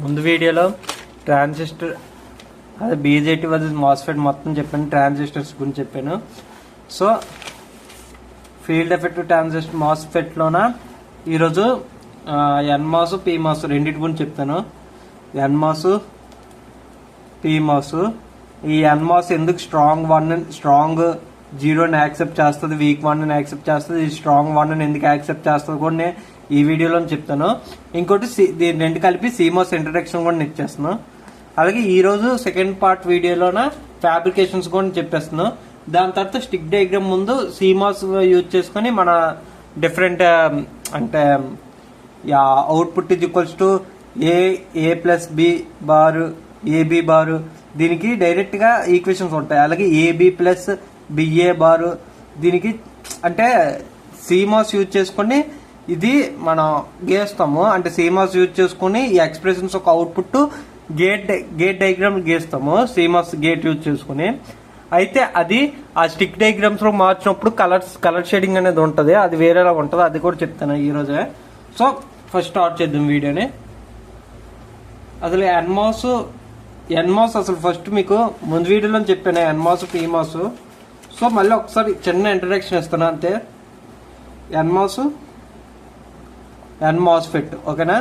ముందు వీడియోలో ట్రాన్సిస్టర్ అదే బీజేటీ వర్సెస్ మాస్ఫెట్ మొత్తం చెప్పాను, ట్రాన్సిస్టర్స్ గురించి చెప్పాను. సో ఫీల్డ్ ఎఫెక్ట్ ట్రాన్సిస్టర్ మాస్ఫెట్లోన ఈరోజు ఎన్మాస్ పీమాస్ రెండింటి గురించి చెప్తాను. NMOS PMOS. ఈ ఎన్మాస్ ఎందుకు స్ట్రాంగ్ జీరోని యాక్సెప్ట్ చేస్తుంది, వీక్ 1ని యాక్సెప్ట్ చేస్తుంది, ఈ స్ట్రాంగ్ 1ని ఎందుకు యాక్సెప్ట్ చేస్తుంది కూడా నేను ఈ వీడియోలో చెప్తాను. ఇంకోటి దీని రెండు కలిపి సీమాస్ ఇంట్రడక్షన్ కూడా ఇచ్చేస్తాను. అలాగే ఈరోజు సెకండ్ పార్ట్ వీడియోలోన ఫ్యాబ్రికేషన్స్ కూడా చెప్పేస్తాను. దాని తర్వాత స్టిక్ డయాగ్రామ్ ముందు సీమాస్ యూజ్ చేసుకుని మన డిఫరెంట్ అంటే output is equals to a plus b bar AB bar, దీనికి డైరెక్ట్ గా ఈక్వేషన్స్ ఉంటాయి. అలాగే ఏబి ప్లస్ బిఏ బార్, దీనికి అంటే సీమాస్ యూజ్ చేసుకుని ఇది మనం గీస్తాము. అంటే సీమాస్ యూజ్ చేసుకుని ఈ ఎక్స్ప్రెషన్స్ ఒక అవుట్పుట్ గేట్ డయాగ్రామ్ గీస్తాము సీమాస్ గేట్ యూజ్ చేసుకుని. అయితే అది ఆ స్టిక్ డయాగ్రామ్స్ లో మార్చినప్పుడు కలర్ షేడింగ్ అనేది ఉంటుంది, అది వేరేలా ఉంటుంది. అది కూడా చెప్తాను ఈ రోజే. సో ఫస్ట్ స్టార్ట్ చేద్దాం వీడియోని. అసలు ఎన్మాస్ అసలు ఫస్ట్ మీకు ముందు వీడియోలో చెప్పాను ఎన్మాస్ పీమాస్. సో మళ్ళీ ఒకసారి చిన్న ఇంట్రడక్షన్ ఇస్తాను అంతే. ఎన్మాస్ఫెట్ ఓకేనా.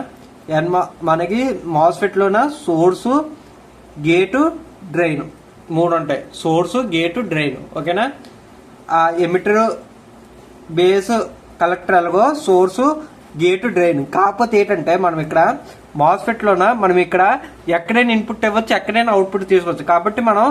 మనకి మాస్ఫెట్ లోన సోర్సు గేటు డ్రైన్ మూడు ఉంటాయి. సోర్సు గేటు డ్రైన్ ఓకేనా. ఆ ఎమిటర్ బేస్ కలెక్టర్ ఎలాగో సోర్సు గేటు డ్రైన్. కాకపోతే ఏంటంటే మనం ఇక్కడ మాస్ఫెట్ లోన మనం ఇక్కడ ఎక్కడైనా ఇన్పుట్ ఇవ్వచ్చు, ఎక్కడైనా అవుట్పుట్ తీసుకోవచ్చు. కాబట్టి మనం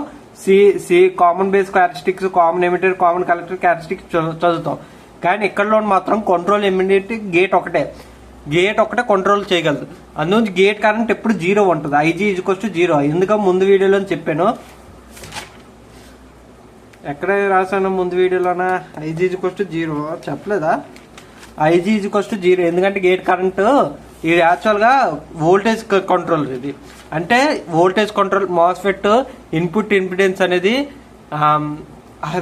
common base characteristics, common emitter, common collector characteristics చదువుతాం. కానీ ఇక్కడ మాత్రం కంట్రోల్ ఎమిటర్ గేట్ ఒకటే కంట్రోల్ చేయగలదు. అందులోంచి గేట్ కరెంట్ ఎప్పుడు 0 ఉంటుంది. ఐజీ ఈజ్వల్స్ 0. ఎందుకంటే ముందు వీడియోలో చెప్పాను, ఎక్కడ రాశాను ముందు వీడియోలోనా ఐజీ ఈజ్వల్స్ 0 చెప్పలేదా? ఐజీ ఈజ్వల్స్ 0 ఎందుకంటే గేట్ కరెంట్ ఇది యాక్చువల్ గా వోల్టేజ్ కంట్రోల్. ఇది అంటే voltage control MOSFET input impedance అనేది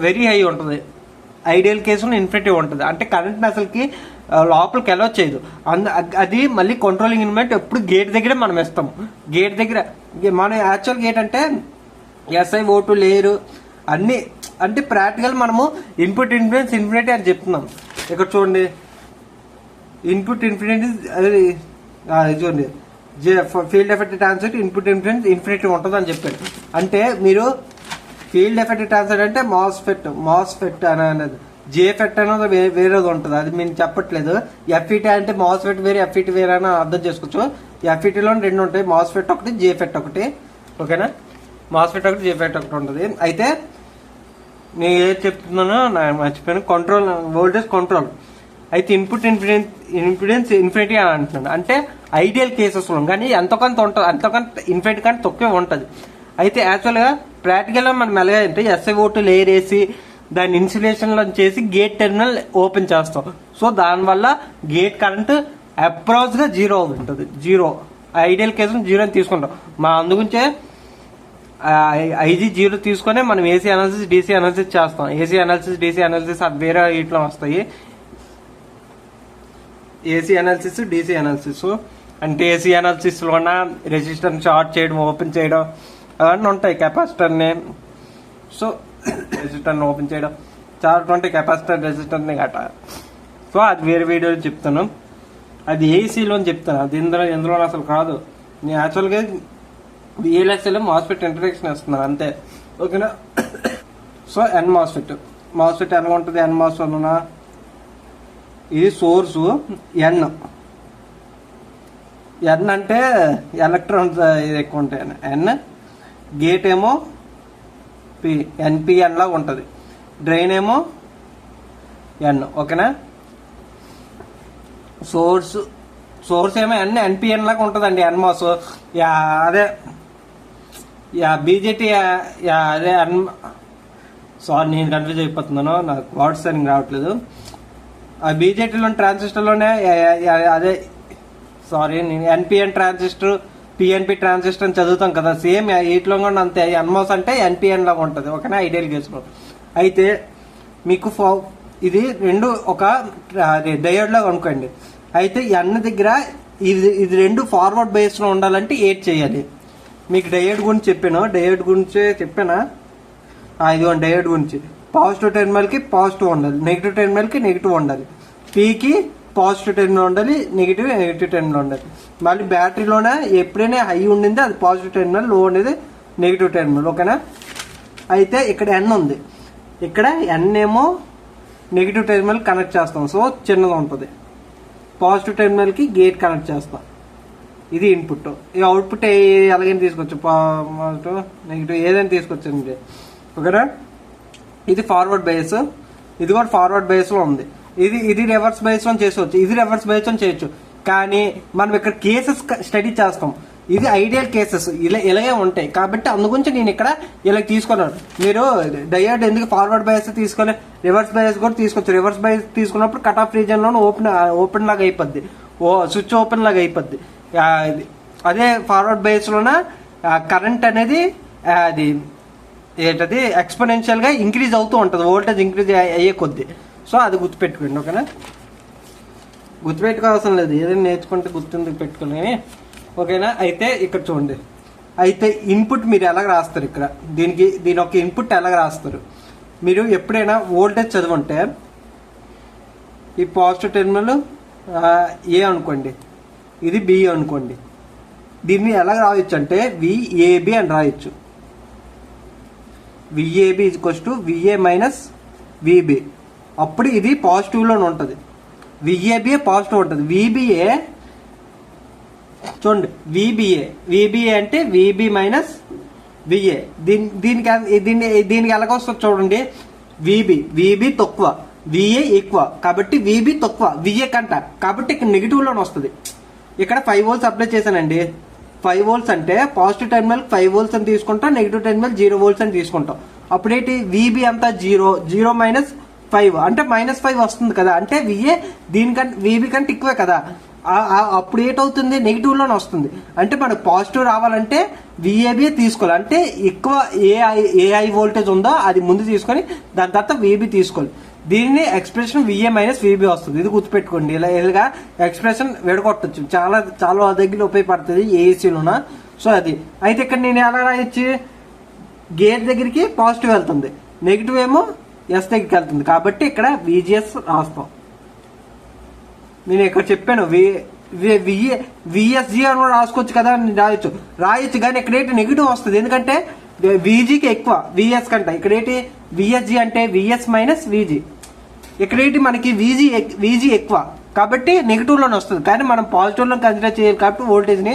వెరీ హై ఉంటుంది. ఐడియల్ కేసులో ఇన్ఫినిటీ ఉంటుంది. అంటే కరెంట్ అసలుకి లోపలికి ఎలా చేయదు. అది మళ్ళీ కంట్రోలింగ్ ఎలిమెంట్ ఎప్పుడు గేట్ దగ్గరే మనం ఇస్తాం. గేట్ దగ్గర మన యాక్చువల్ గేట్ అంటే SiO2 లేయరు అన్ని అంటే ప్రాక్టికల్ మనము ఇన్పుట్ ఇంపిడెన్స్ ఇన్ఫినిటీ అని చెప్తున్నాం. ఇక్కడ చూడండి ఇన్పుట్ ఇన్ఫినిటీ చూడండి field effect transistor input impedance infinity ఉంటుంది అని చెప్పారు. అంటే మీరు ఫీల్డ్ ఎఫెక్ట్ ట్రాన్సిస్టర్ అంటే మాస్ఫెట్ అనేది జేఫెట్ అనేది వేరేది ఉంటుంది. అది మేము చెప్పట్లేదు. ఎఫ్ఈటీ అంటే మాస్ఫెట్ వేరే ఎఫ్ఈటీ వేరే అని అర్థం చేసుకోవచ్చు. ఎఫ్ఈటీలో రెండు ఉంటాయి, మాస్ఫెట్ ఒకటి జేఫెట్ ఒకటి ఓకేనా. మాస్ఫెట్ ఒకటి జేఫెట్ ఒకటి ఉంటుంది. అయితే నేను ఏది చెప్తున్నానో నాకు మర్చిపోయాను. Control voltage control. అయితే ఇన్పుట్ ఇంపిడెన్స్ ఇన్ఫినిటీ అని అంటున్నాను. అంటే ఐడియల్ కేసెస్లో కానీ ఎంతకంత ఉంటుంది, అంతకంత ఇన్ఫినిటీ కానీ తక్కువే ఉంటుంది. అయితే యాక్చువల్గా ప్రాక్టికల్గా మనం ఎలాగ అంటే SiO2 లేయర్ వేసి దాన్ని ఇన్సులేషన్లో చేసి గేట్ టెర్మినల్ ఓపెన్ చేస్తాం. సో దానివల్ల గేట్ కరెంట్ అప్రాక్స్గా 0 ఉంటుంది. 0 ఐడియల్ కేసులో 0 అని తీసుకుంటాం. అందుగురించే ఐజీ 0 తీసుకొని మనం ఏసీ అనాలిసిస్ డీసీ అనాలిసిస్ చేస్తాం. ఏసీ అనాలిసిస్ డీసీ అనాలిసిస్ అది వేరే వీటిలో వస్తాయి. ఏసీ అనాలిసిస్ డీసీ అనాలిసిస్ అంటే ఏసీ అనాలిసిస్ లోన రెసిస్టర్ షార్ట్ చేయడం ఓపెన్ చేయడం అవన్నీ ఉంటాయి. కెపాసిటర్ని సో రెసిస్టర్ని ఓపెన్ చేయడం చాలా ఉంటాయి. కెపాసిటర్ రెసిస్టర్ని గట్ట. సో అది వేరే వీడియోలో చెప్తాను. అది ఏసీలో చెప్తాను. అది ఎందులో అసలు కాదు. నేను యాక్చువల్గా VLSలో మాస్ఫెట్ ఇంట్రడక్షన్ ఇస్తున్నాను అంతే ఓకేనా. సో మాస్ఫెట్ ఎలా ఉంటుంది ఎన్మాస్ వలన. ఇది సోర్సు ఎన్ అంటే ఎలక్ట్రాన్స్ ఎక్కువ ఉంటాయి. ఎన్ గేట్ ఏమో ఎన్పిఎన్ లాగా ఉంటుంది. డ్రైన్ ఏమో ఎన్ ఓకేనా. సోర్స్ ఏమో ఎన్పిఎన్ లాగా ఉంటుందండి ఎన్మాస్. అదే బీజేటీ అదే సారీ నేను కన్ఫ్యూజ్ అయిపోతున్నాను, నాకు వర్డ్స్ సరిగ్గా రావట్లేదు. ఆ బీజేటీలోని ట్రాన్సిస్టర్లోనే అదే సారీ నేను ఎన్పిఎన్ ట్రాన్సిస్టర్ పిఎన్పి ట్రాన్సిస్టర్ అని చదువుతాం కదా, సేమ్ వీటిలో కూడా అంతే. ఎన్మాస్ అంటే ఎన్పిఎన్ లాగా ఉంటుంది ఓకేనా ఐడియల్ కేసులో. అయితే మీకు ఇది రెండు ఒక డయోడ్ లాగా అనుకోండి. అయితే ఎన్ దగ్గర ఇది రెండు ఫార్వర్డ్ బేస్లో ఉండాలంటే 8 చేయాలి. మీకు డయోడ్ గురించి చెప్పాను, డయోడ్ గురించి చెప్పానా? ఇదిగోండి డయోడ్ గురించి. పాజిటివ్ టెర్మినల్కి పాజిటివ్ ఉండాలి, నెగిటివ్ టెర్మినల్కి నెగిటివ్ ఉండాలి, పీకి పాజిటివ్ టెర్మినల్ ఉండాలి, నెగిటివ్ టెర్మినల్ ఉండాలి. మళ్ళీ బ్యాటరీలోనే ఎప్పుడైనా హై ఉండింది అది పాజిటివ్ టెర్మినల్, లో ఉండేది నెగిటివ్ టెర్మినల్. ఓకేనా? అయితే ఇక్కడ ఎన్ ఉంది, ఇక్కడ ఎన్ ఏమో నెగిటివ్ టెర్మినల్ కనెక్ట్ చేస్తాం, సో చిన్నగా ఉంటుంది. పాజిటివ్ టెర్మినల్కి గేట్ కనెక్ట్ చేస్తాం, ఇది ఇన్పుట్. ఈ అవుట్పుట్ ఎలాగైనా తీసుకోవచ్చు, పాజిటివ్ నెగిటివ్ ఏదైనా తీసుకోవచ్చు. ఓకేనా? ఇది ఫార్వర్డ్ బేస్, ఇది కూడా ఫార్వర్డ్ బేస్లో ఉంది. ఇది రివర్స్ బేస్లో చేసుకోవచ్చు, ఇది రివర్స్ బేస్లో చేయొచ్చు. కానీ మనం ఇక్కడ కేసెస్ స్టడీ చేస్తాం, ఇది ఐడియల్ కేసెస్ ఇలాగే ఉంటాయి. కాబట్టి అందుగురించి నేను ఇక్కడ ఇలా తీసుకున్నాను. మీరు డయోడ్ ఎందుకు ఫార్వర్డ్ బయాస్ తీసుకొని రివర్స్ బయాస్ కూడా తీసుకోవచ్చు. రివర్స్ బయాస్ తీసుకున్నప్పుడు కట్ ఆఫ్ రీజన్లో ఓపెన్ లాగా అయిపోద్ది, స్విచ్ ఓపెన్ లాగా అయిపోద్ది. అదే ఫార్వర్డ్ బయాస్లోన కరెంట్ అనేది అది ఏంటది ఎక్స్పోనెన్షియల్గా ఇంక్రీజ్ అవుతూ ఉంటుంది, వోల్టేజ్ ఇంక్రీజ్ అయ్యే కొద్ది. సో అది గుర్తుపెట్టుకోండి. ఓకేనా? గుర్తుపెట్టుకోవాల్సిన లేదు, ఏదైనా నేర్చుకుంటే గుర్తుందుకు పెట్టుకుని. ఓకేనా? అయితే ఇక్కడ చూడండి, అయితే ఇన్పుట్ మీరు ఎలాగ రాస్తారు, ఇక్కడ దీని ఒక ఇన్పుట్ ఎలాగ రాస్తారు. మీరు ఎప్పుడైనా వోల్టేజ్ చదువుంటే ఈ పాజిటివ్ టెర్మినల్ ఏ అనుకోండి, ఇది బి అనుకోండి. దీన్ని ఎలాగ రాయొచ్చు అంటే విఏబి అని రాయొచ్చు. VAB equals to VA minus VB. అప్పుడు ఇది పాజిటివ్లోనే ఉంటుంది, విఏబిఏ పాజిటివ్ ఉంటుంది. విబిఏ చూడండి, విబిఏ అంటే విబి మైనస్ విఏ. దీనికి ఎలాగొస్తుంది చూడండి, విబి తక్కువ, విఏ ఎక్కువ, కాబట్టి విబి తక్కువ విఏ కంట. కాబట్టి ఇక్కడ నెగిటివ్లోనే వస్తుంది. ఇక్కడ 5 volts అప్లై చేశానండి. 5 volts అంటే పాజిటివ్ టెర్మినల్ 5 volts అని తీసుకుంటాం, నెగిటివ్ టెర్మినల్ 0 volts అని తీసుకుంటాం. అప్పుడేంటి విబి అంతా 0 మైనస్ 5 అంటే -5 వస్తుంది కదా, అంటే విఏ దీనికంటే విబి కంటే ఎక్కువే కదా. అప్పుడు ఏటవుతుంది, నెగిటివ్లోనే వస్తుంది. అంటే మనకు పాజిటివ్ రావాలంటే విఏబి తీసుకోవాలి, అంటే ఎక్కువ ఏఐ వోల్టేజ్ ఉందో అది ముందు తీసుకొని దాని తర్వాత విబి తీసుకోవాలి. దీనిని ఎక్స్ప్రెషన్ విఏ మైనస్ విబి వస్తుంది. ఇది గుర్తుపెట్టుకోండి, ఇలాగా ఎక్స్ప్రెషన్ విడగొట్టచ్చు, చాలా దగ్గర ఉపయోగపడుతుంది ఏసీలోన. సో అది అయితే ఇక్కడ నేను ఎలా రాయొచ్చు, గేట్ దగ్గరికి పాజిటివ్ వెళ్తుంది, నెగిటివ్ ఏమో ఎస్ దగ్గరికి వెళ్తుంది. కాబట్టి ఇక్కడ విజిఎస్ రాస్తాం. నేను ఇక్కడ చెప్పాను విఎస్జి అని కూడా రాసుకోవచ్చు కదా, రాయొచ్చు. కానీ ఇక్కడ ఏంటి నెగిటివ్ వస్తుంది, ఎందుకంటే విజికి ఎక్కువ విఎస్ కంటే. ఇక్కడ ఏంటి విఎస్జి అంటే విఎస్ మైనస్ విజి. ఇక్కడ ఏంటి మనకి విజి ఎక్కువ, కాబట్టి నెగిటివ్లోనే వస్తుంది. కానీ మనం పాజిటివ్లో కన్సిడర్ చేయాలి, కాబట్టి వోల్టేజ్ని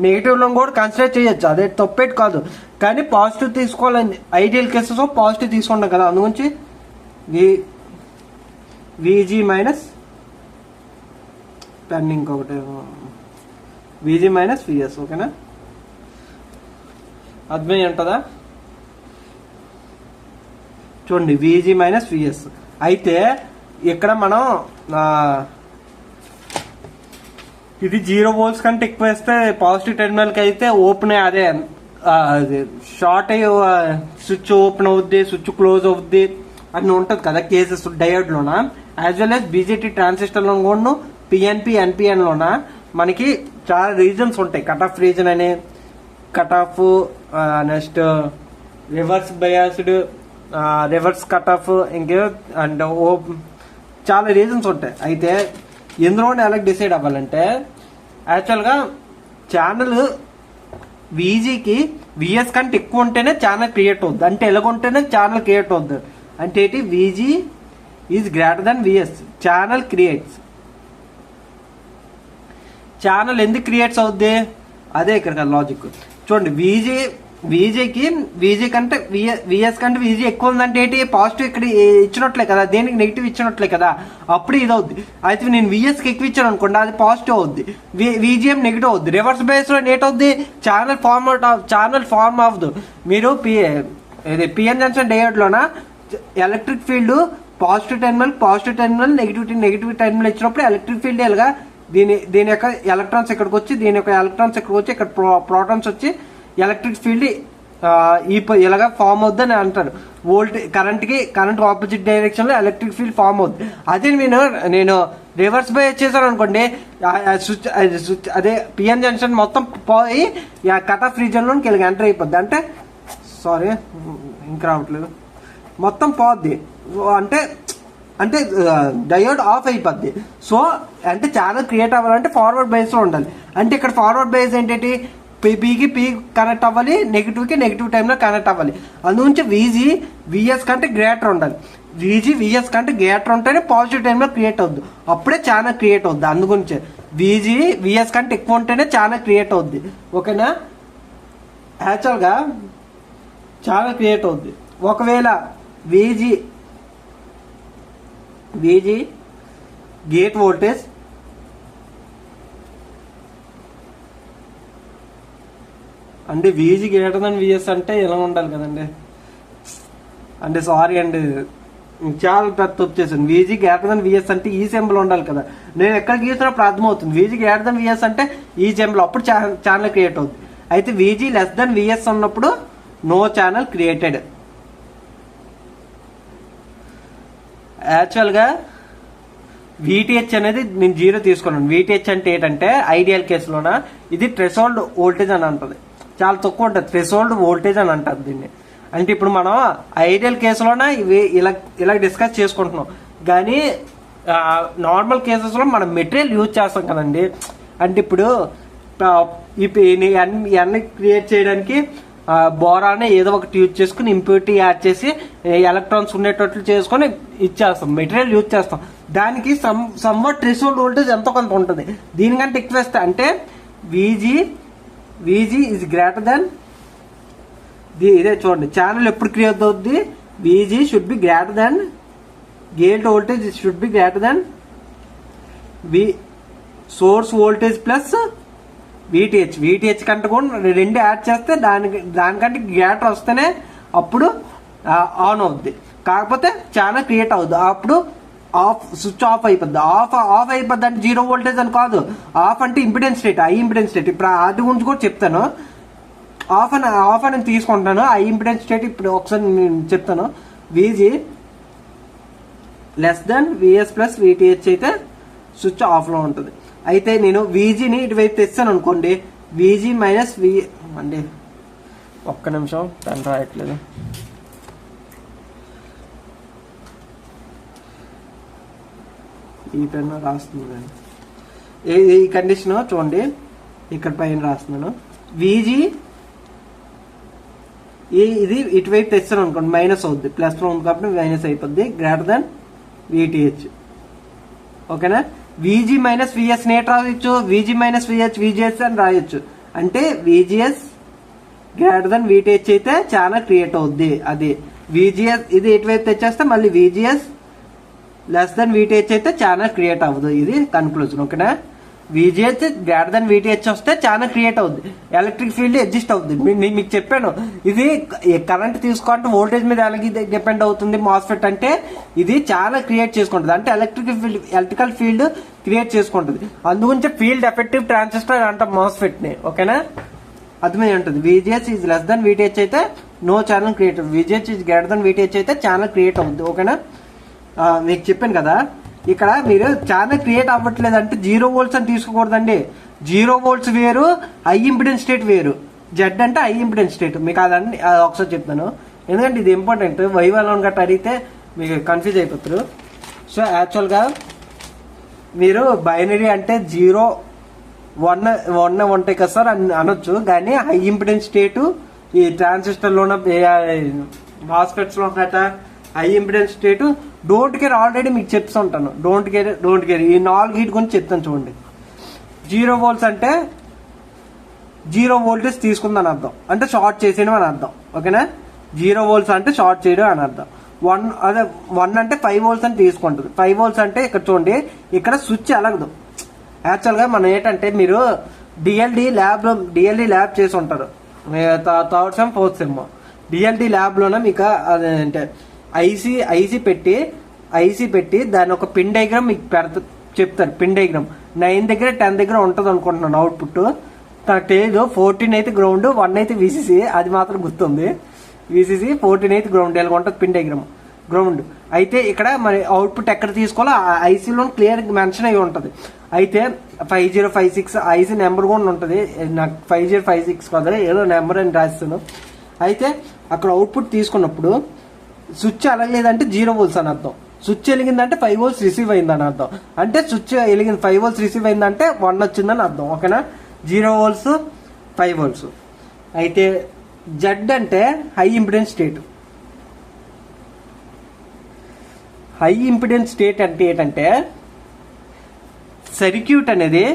నెగిటివ్లో కూడా కన్సిడర్ చేయొచ్చు, అదే తప్పేట్ కాదు. కానీ పాజిటివ్ తీసుకోవాలని ఐడియల్ కేసెస్ పాజిటివ్ తీసుకుంటాం కదా, అందుగురించి విజి మైనస్ పెన్ ఇంకొకటి విజి మైనస్ విఎస్. ఓకేనా? అర్థమై ఉంటుందా? చూడండి, విజి మైనస్ విఎస్. అయితే ఇక్కడ మనం ఇది 0 volts కంటే ఎక్కువ వేస్తే పాజిటివ్ టెర్మినల్కి అయితే ఓపెన్ అదే షార్ట్ అయ్యి స్విచ్ ఓపెన్ అవుద్ది, స్విచ్ క్లోజ్ అవుద్ది అని ఉంటుంది కదా కేసెస్ డయోడ్లోన. యాజ్ వెల్ యాజ్ బీజేటీ ట్రాన్సిస్టర్లో కూడా పిఎన్పి ఎన్పిఎన్లోన మనకి చాలా రీజన్స్ ఉంటాయి. కట్ ఆఫ్ రీజన్ అని, cut off, next reverse biased, reverse cut off, ఇంకే అండ్ చాలా రీజన్స్ ఉంటాయి. అయితే ఎందులోనే ఎలా డిసైడ్ అవ్వాలంటే యాక్చువల్గా ఛానల్ విజీకి విఎస్ కంటే ఎక్కువ ఉంటేనే ఛానల్ క్రియేట్ అవుద్ది. అంటే ఎలాగుంటేనే ఛానల్ క్రియేట్ అవుద్ది అంటే ఏంటి, VG is greater than VS, channel creates. Channel ఎందుకు క్రియేట్స్ అవుద్ది, అదే ఇక్కడ లాజిక్. చూడండి, విజీ కంటే విఎస్ కంటే విజీ ఎక్కువ ఉందంటే ఏంటి, పాజిటివ్ ఇక్కడ ఇచ్చినట్లే కదా, దేనికి నెగిటివ్ ఇచ్చినట్లే కదా, అప్పుడు ఇది అవుద్ది. అయితే నేను విఎస్కి ఎక్కువ ఇచ్చాను అనుకోండి, అది పాజిటివ్ అవుద్ది, విజిఎం నెగిటివ్ అవుద్ది. రివర్స్ బేస్లో ఏటవుద్ది, ఛానల్ ఫార్మ్ అవుద్ది. మీరు పిఎన్ జంక్షన్ డయోడ్లోన electric field positive terminal negative terminal ఇచ్చినప్పుడు ఎలక్ట్రిక్ ఫీల్డ్ ఎలాగా దీని యొక్క ఎలక్ట్రాన్స్ ఇక్కడికి వచ్చి, దీని యొక్క ఎలక్ట్రాన్స్ ఇక్కడికి వచ్చి, ఇక్కడ ప్రోటాన్స్ వచ్చి ఎలక్ట్రిక్ ఫీల్డ్ ఇలాగా ఫామ్ అవుద్దని అంటారు. కరెంట్ ఆపోజిట్ డైరెక్షన్ లో ఎలక్ట్రిక్ ఫీల్డ్ ఫామ్ అవుద్ది. అదే నేను రివర్స్ బయాస్ చేశారు అనుకోండి, స్విచ్ స్విచ్ అదే పిఎన్ జంక్షన్ మొత్తం పోయి కట్ ఆఫ్ రీజన్లోకి వెళ్ళి ఎంటర్ అయిపోద్ది. అంటే సారీ ఇంకా రావట్లేదు, మొత్తం పోద్ది. అంటే అంటే డయోడ్ ఆఫ్ అయిపోద్ది. సో అంటే ఛానల్ క్రియేట్ అవ్వాలంటే ఫార్వర్డ్ బయాస్లో ఉండాలి. అంటే ఇక్కడ ఫార్వర్డ్ బయాస్ ఏంటంటే పీకి పీ కనెక్ట్ అవ్వాలి, నెగిటివ్కి నెగిటివ్ టైంలో కనెక్ట్ అవ్వాలి. అందుగురించి వీజీ విఎస్ కంటే గ్రేటర్ ఉండాలి. వీజీ విఎస్ కంటే గ్రేటర్ ఉంటేనే పాజిటివ్ టైంలో క్రియేట్ అవుద్ది, అప్పుడే ఛానల్ క్రియేట్ అవుద్ది. అందుగురించి వీజీ విఎస్ కంటే ఎక్కువ ఉంటేనే ఛానల్ క్రియేట్ అవుద్ది. ఓకేనా, యాక్చువల్గా ఛానల్ క్రియేట్ అవుద్ది. ఒకవేళ వీజీ గేట్ వోల్టేజ్ అంటే వీజీ గ్రేటర్ దెన్ విఎస్ అంటే ఎలా ఉండాలి కదండి. అంటే సారీ అండి, చాలా పెద్ద తప్పు చేశాను. వీజీ గ్రేటర్ దెన్ విఎస్ అంటే ఈ సింబల్ ఉండాలి కదా. నేను ఎక్కడ గీసినప్పుడు అర్థమవుతుంది. వీజీ గ్రేటర్ దెన్ విఎస్ అంటే ఈ సింబల్, అప్పుడు ఛానల్ క్రియేట్ అవుతుంది. అయితే వీజీ లెస్ దెన్ విఎస్ ఉన్నప్పుడు నో ఛానల్ క్రియేటెడ్. యాక్చువల్గా VTH అనేది నేను 0 తీసుకున్నాను. VTH అంటే ఏంటంటే ఐడియల్ కేసులోన ఇది థ్రెషోల్డ్ వోల్టేజ్ అని అంటది, చాలా తక్కువ ఉంటుంది. థ్రెషోల్డ్ వోల్టేజ్ అని అంటారు దీన్ని. అంటే ఇప్పుడు మనం ఐడియల్ కేసులోన ఇవి ఇలా డిస్కస్ చేసుకుంటున్నాం, కానీ నార్మల్ కేసెస్లో మనం మెటీరియల్ యూజ్ చేస్తాం కదండి. అంటే ఇప్పుడు ఇవన్నీ క్రియేట్ చేయడానికి బోరానే ఏదో ఒకటి యూజ్ చేసుకుని ఇంప్యూరిటీ యాడ్ చేసి ఎలక్ట్రాన్స్ ఉండేటట్లు చేసుకొని ఇచ్చేస్తాం, మెటీరియల్ యూజ్ చేస్తాం. దానికి సమ్వాట్ థ్రెషోల్డ్ వోల్టేజ్ ఎంతో కొంత ఉంటుంది. దీనికంటే ఎక్కువ వేస్తే అంటే వీజీ ఈజ్ గ్రేటర్ దెన్ ఇదే చూడండి, ఛానల్ ఎప్పుడు క్రియేట్ అవుద్ది. VG should be greater than gate voltage should be greater than source voltage plus VTH కంటే కూడా 2 యాడ్ చేస్తే దానికంటే గ్రేటర్ వస్తేనే అప్పుడు ఆన్ అవుద్ది. కాకపోతే ఛానల్ క్రియేట్ అవుద్ది, అప్పుడు స్విచ్ ఆఫ్ అయిపోద్ది. ఆఫ్ అయిపోద్ది అంటే 0 వోల్టేజ్ అని కాదు. ఆఫ్ అంటే impedance state, I impedance state. ఇప్పుడు అది గురించి కూడా చెప్తాను. ఆఫ్ అని తీసుకుంటాను ఐ ఇంపిడెన్స్ స్టేట్. ఇప్పుడు ఒకసారి నేను చెప్తాను. VG less than VS plus VTH అయితే స్విచ్ ఆఫ్లో ఉంటుంది. అయితే నేను వీజీని ఇటువైపు తెస్తాను అనుకోండి, వీజీ మైనస్ అండి, ఒక్క నిమిషం పెన్ రాయట్లేదు. ఈ పెన్ రాస్తుంది, ఈ కండిషన్ చూడండి, ఇక్కడ పైన రాస్తున్నాను. వీజీ ఇది ఇటువైపు తెస్తాను అనుకోండి, మైనస్ అవుద్ది. ప్లస్లో ఉంది కాబట్టి మైనస్ అయిపోద్ది, గ్రేటర్ దెన్ VTH. ఓకేనా, వీజీ మైనస్ విఎస్ నేట్ రాయొచ్చు, వీజీ మైనస్ VGS అని రాయొచ్చు. అంటే VGS గ్రేటర్ దెన్ VTH అయితే ఛానల్ క్రియేట్ అవుద్ది. అది VGS ఇది ఎటువైపు తెచ్చేస్తే మళ్ళీ VGS లెస్ దెన్ VTH అయితే ఛానల్ క్రియేట్ అవ్వదు. ఇది కన్క్లూజన్. ఓకేనా, VGS గ్రేటర్ దెన్ VTH వస్తే ఛానల్ క్రియేట్ అవుద్ది, ఎలక్ట్రిక్ ఫీల్డ్ ఎగ్జిస్ట్ అవుద్ది. మీకు చెప్పాను, ఇది కరెంట్ తీసుకోవాలంటే వోల్టేజ్ మీద ఎలాగ డిపెండ్ అవుతుంది. మాస్ఫెట్ అంటే ఇది ఛానల్ క్రియేట్ చేసుకుంటుంది, అంటే ఎలక్ట్రికల్ ఫీల్డ్ క్రియేట్ చేసుకుంటుంది. అందుగురించి ఫీల్డ్ ఎఫెక్టివ్ ట్రాన్సిస్టర్ అంటాం మాస్ఫెట్ ని. ఓకేనా, అర్థమై ఉంటుంది. VGS is less then VTH అయితే no channel create, VGS is greater then VTH అయితే ఛానల్ క్రియేట్ అవుద్ది. ఓకేనా, మీకు చెప్పాను కదా. ఇక్కడ మీరు ఛానల్ క్రియేట్ అవ్వట్లేదు అంటే 0 వోల్ట్స్ అని తీసుకోకూడదండి. 0 వోల్ట్స్ వేరు, ఐ ఇంపిడెన్స్ స్టేట్ వేరు. జెడ్ అంటే ఐ ఇంపిడెన్స్ స్టేట్. మీకు అదండి ఒకసారి చెప్తాను, ఎందుకంటే ఇది ఇంపార్టెంట్. వైవాలో గట్రా అడిగితే మీకు కన్ఫ్యూజ్ అయిపోతారు. సో యాక్చువల్గా మీరు బైనరీ అంటే 0, 1 ఉంటాయి కదా సార్ అని అనొచ్చు, కానీ హై ఇంపిడెన్స్ స్టేటు ఈ ట్రాన్సిస్టర్లోన మాస్ఫెట్స్లో గట్రా high impedance state don't care already మీకు చెప్తుంటాను. డోంట్ కేర్ ఈ 4 గురించి చెప్తాను చూడండి. 0 వోల్ట్స్ అంటే 0 వోల్టేజ్ తీసుకుందని అర్థం, అంటే షార్ట్ చేసేయడం అని అర్థం. ఓకేనా, 0 వోల్ట్స్ అంటే షార్ట్ చేయడం అని అర్థం. 1 అంటే 5 వోల్ట్స్ అని తీసుకుంటుంది. 5 వోల్ట్స్ అంటే ఇక్కడ చూడండి, ఇక్కడ స్విచ్ ఎలాగదు. యాక్చువల్గా మనం ఏంటంటే మీరు డిఎల్డి ల్యాబ్ చేసి ఉంటారు, third sem 4th sem. DLD ల్యాబ్లోనే మీకు అదేంటే ఐసీ పెట్టి దాని ఒక పిన్ డయాగ్రామ్ మీకు చెప్తారు. పిన్ డయాగ్రామ్ 9 దగ్గర 10 దగ్గర ఉంటుంది అనుకుంటున్నాను అవుట్పుట్. నాకు తెలియదు. 14 అయితే గ్రౌండ్, 1 అయితే VCC, అది మాత్రం గుర్తుంది. VCC 14 అయితే గ్రౌండ్, ఎలా ఉంటుంది పిన్ డయాగ్రామ్. గ్రౌండ్. అయితే ఇక్కడ మరి అవుట్పుట్ ఎక్కడ తీసుకోవాలో ఆ ఐసీలో క్లియర్ మెన్షన్ అయ్యి ఉంటుంది. అయితే 5056 ఐసీ నెంబర్ కూడా ఉంటుంది. నాకు 5056 కదా ఏదో నెంబర్ అని రాస్తాను. అయితే అక్కడ అవుట్పుట్ తీసుకున్నప్పుడు స్విచ్ అలగలేదంటే 0 volts అని అర్థం. స్విచ్ వెలిగిందంటే 5 volts రిసీవ్ అయిందని అర్థం. అంటే స్విచ్ వెలిగింది 5 volts రిసీవ్ అయిందంటే 1 వచ్చిందని అర్థం. ఓకేనా? 0 volts 5 volts. అయితే జెడ్ అంటే high impedance state. High impedance state అంటే ఏంటంటే సర్క్యూట్ అనేది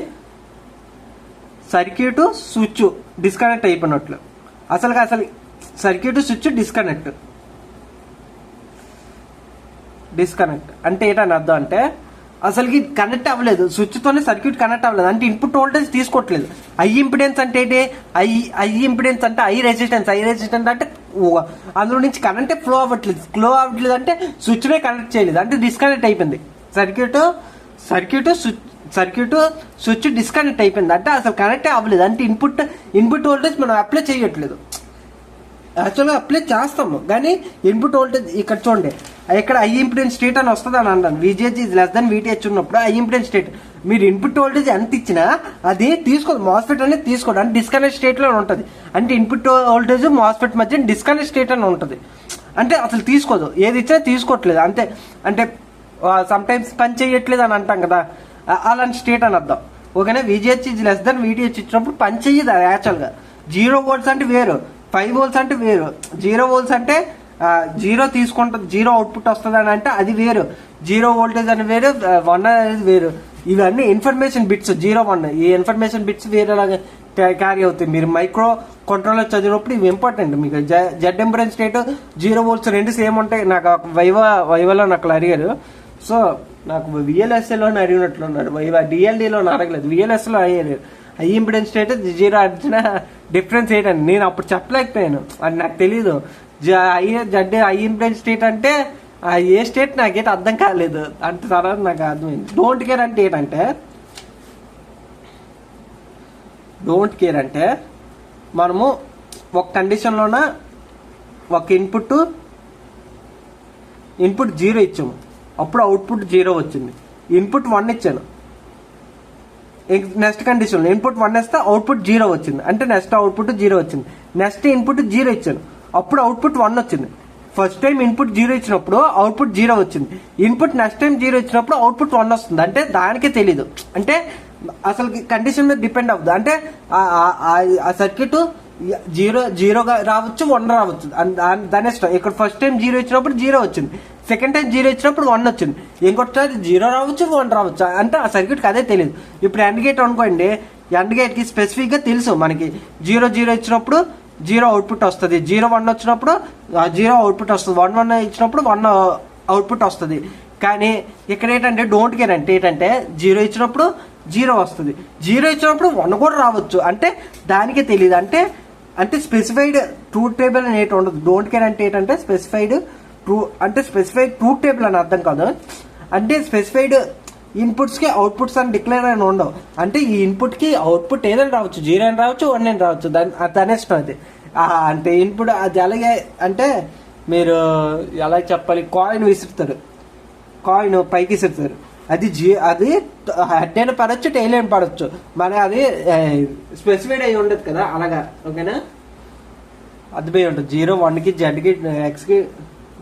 సర్క్యూట్ స్విచ్ డిస్కనెక్ట్ అయిపోయినట్లు. అసలు సర్క్యూట్ స్విచ్ డిస్కనెక్ట్ అంటే ఏంటని అర్థం అంటే అసలుకి కనెక్ట్ అవ్వలేదు, స్విచ్తోనే సర్క్యూట్ కనెక్ట్ అవ్వలేదు, అంటే ఇన్పుట్ వోల్టేజ్ తీసుకోవట్లేదు. హై ఇంపిడెన్స్ అంటే ఏంటి? హై ఇంపిడెన్స్ అంటే హై రెసిస్టెన్స్ అంటే అందులో నుంచి కరెంటే ఫ్లో అవ్వట్లేదు అంటే స్విచ్నే కనెక్ట్ చేయలేదు, అంటే డిస్కనెక్ట్ అయిపోయింది. సర్క్యూట్ స్విచ్ డిస్కనెక్ట్ అయిపోయింది అంటే అసలు కనెక్టే అవ్వలేదు, అంటే ఇన్పుట్ వోల్టేజ్ మనం అప్లై చేయట్లేదు. యాక్చువల్గా అప్లై చేస్తాము కానీ ఇన్పుట్ వోల్టేజ్ ఇక్కడ చూడండి, ఇక్కడ హై ఇంపిడెన్స్ స్టేట్ అని వస్తుంది అని అంటాను. VGH is less then VTH ఉన్నప్పుడు హై ఇంపిడెన్స్ స్టేట్. మీరు ఇన్పుట్ వోల్టేజ్ ఎంత ఇచ్చినా అది తీసుకోదు, మాస్ఫెట్ అనేది తీసుకోదు, అంటే డిస్కనెక్ట్ స్టేట్లో ఉంటుంది. అంటే ఇన్పుట్ వోల్టేజ్ మాస్ఫెట్ మధ్య డిస్కనెక్ట్ స్టేట్ అని ఉంటుంది, అంటే అసలు తీసుకోదు, ఏది ఇచ్చినా తీసుకోవట్లేదు. అంటే సమ్ టైమ్స్ పని చేయట్లేదు అని అంటాం కదా, అలాంటి స్టేట్ అని అర్థం. ఓకేనా? VGH is less then VTH ఇచ్చినప్పుడు పని చెయ్యదు యాక్చువల్గా. 0 volts అంటే వేరు, 5 volts అంటే వేరు. 0 volts అంటే 0 తీసుకుంటుంది, 0 అవుట్పుట్ వస్తుంది అని అంటే అది వేరు. 0 voltage అని వేరు, 1 అనేది వేరు. ఇవన్నీ ఇన్ఫర్మేషన్ బిట్స్. 0, 1 ఈ ఇన్ఫర్మేషన్ బిట్స్ వేరేలాగా క్యారీ అవుతాయి. మీరు మైక్రో కంట్రోలర్ చదివినప్పుడు ఇవి ఇంపార్టెంట్. మీకు జెడ్ ఇంపిడెన్స్ స్టేట్ 0 volts రెండు సేమ్ ఉంటాయి. నాకు వైవాలో నాకు అడిగారు. సో నాకు VLSAలోనే అడిగినట్లున్నారు, DLDలో అడగలేదు, VLSలో అడిగారు. హై ఇంపిడెన్స్ స్టేట్ 0 అడిగిన డిఫరెన్స్ ఏంటండి నేను అప్పుడు చెప్పలేకపోయాను, అది నాకు తెలీదు. హై ఇంపిడెన్స్ స్టేట్ అంటే ఏ స్టేట్ నాకైతే అర్థం కాలేదు, అంటే తర్వాత నాకు అర్థమైంది. డోంట్ కేర్ అంటే మనము ఒక కండిషన్లోన ఒక ఇన్పుట్ 0 ఇచ్చాము, అప్పుడు అవుట్పుట్ 0 వచ్చింది. ఇన్పుట్ 1 ఇచ్చాను, నెక్స్ట్ కండిషన్ ఇన్పుట్ 1 ఇస్తే అవుట్పుట్ 0 వచ్చింది, అంటే నెక్స్ట్ అవుట్పుట్ 0 వచ్చింది. నెక్స్ట్ ఇన్పుట్ 0 ఇచ్చాను, అప్పుడు అవుట్పుట్ 1 వచ్చింది. ఫస్ట్ టైం ఇన్పుట్ 0 ఇచ్చినప్పుడు అవుట్పుట్ 0 వచ్చింది. ఇన్పుట్ నెక్స్ట్ టైం 0 ఇచ్చినప్పుడు అవుట్పుట్ 1 వస్తుంది, అంటే దానికే తెలీదు. అంటే అసలు కండిషన్ మీద డిపెండ్ అవుతుంది. అంటే ఆ సర్క్యూట్ 0 రావచ్చు, 1 రావచ్చు, దాని ఇష్టం. ఇక్కడ ఫస్ట్ టైం 0 ఇచ్చినప్పుడు 0 వచ్చింది, సెకండ్ టైం 0 ఇచ్చినప్పుడు 1 వచ్చింది, ఇంకొకసారి 0 రావచ్చు, 1 రావచ్చు, అంటే ఆ సర్క్యూట్కి అదే తెలియదు. ఇప్పుడు ఎండ్ గేట్ అనుకోండి, ఎండ్ గేట్కి స్పెసిఫిక్గా తెలుసు మనకి 0 ఇచ్చినప్పుడు 0 అవుట్పుట్ వస్తుంది, 0 వచ్చినప్పుడు 0 అవుట్పుట్ వస్తుంది, 1 ఇచ్చినప్పుడు 1 అవుట్పుట్ వస్తుంది. కానీ ఇక్కడ ఏంటంటే డోంట్ కేర్ అంటే ఏంటంటే 0 ఇచ్చినప్పుడు 0 వస్తుంది, 0 ఇచ్చినప్పుడు 1 కూడా రావచ్చు, అంటే దానికే తెలియదు. అంటే స్పెసిఫైడ్ ట్రూత్ టేబుల్ అని ఏంటి ఉండదు. డోంట్ కేర్ అంటే ఏంటంటే స్పెసిఫైడ్ ట్రూత్ టేబుల్ అని అర్థం కాదు, అంటే స్పెసిఫైడ్ ఇన్పుట్స్కి అవుట్పుట్స్ అని డిక్లేర్ అని ఉండవు. అంటే ఈ ఇన్పుట్కి అవుట్పుట్ ఏదైనా రావచ్చు, 0 అని రావచ్చు, 1 అని రావచ్చు, దాని ఇష్టం అది. అంటే ఇన్పుట్ అది అలాగే, అంటే మీరు ఎలా చెప్పాలి, కాయిన్ విసురుతారు, కాయిన్ పైకి విసురుతారు, అది హెడ్ అయినా పడవచ్చు, టైల్ అయినా పడవచ్చు, మన అది స్పెసిఫైడ్ అయి ఉండదు కదా, అలాగా. ఓకేనా? అర్థమై ఉంటుంది. 0, 1కి జెడ్కి ఎక్స్కి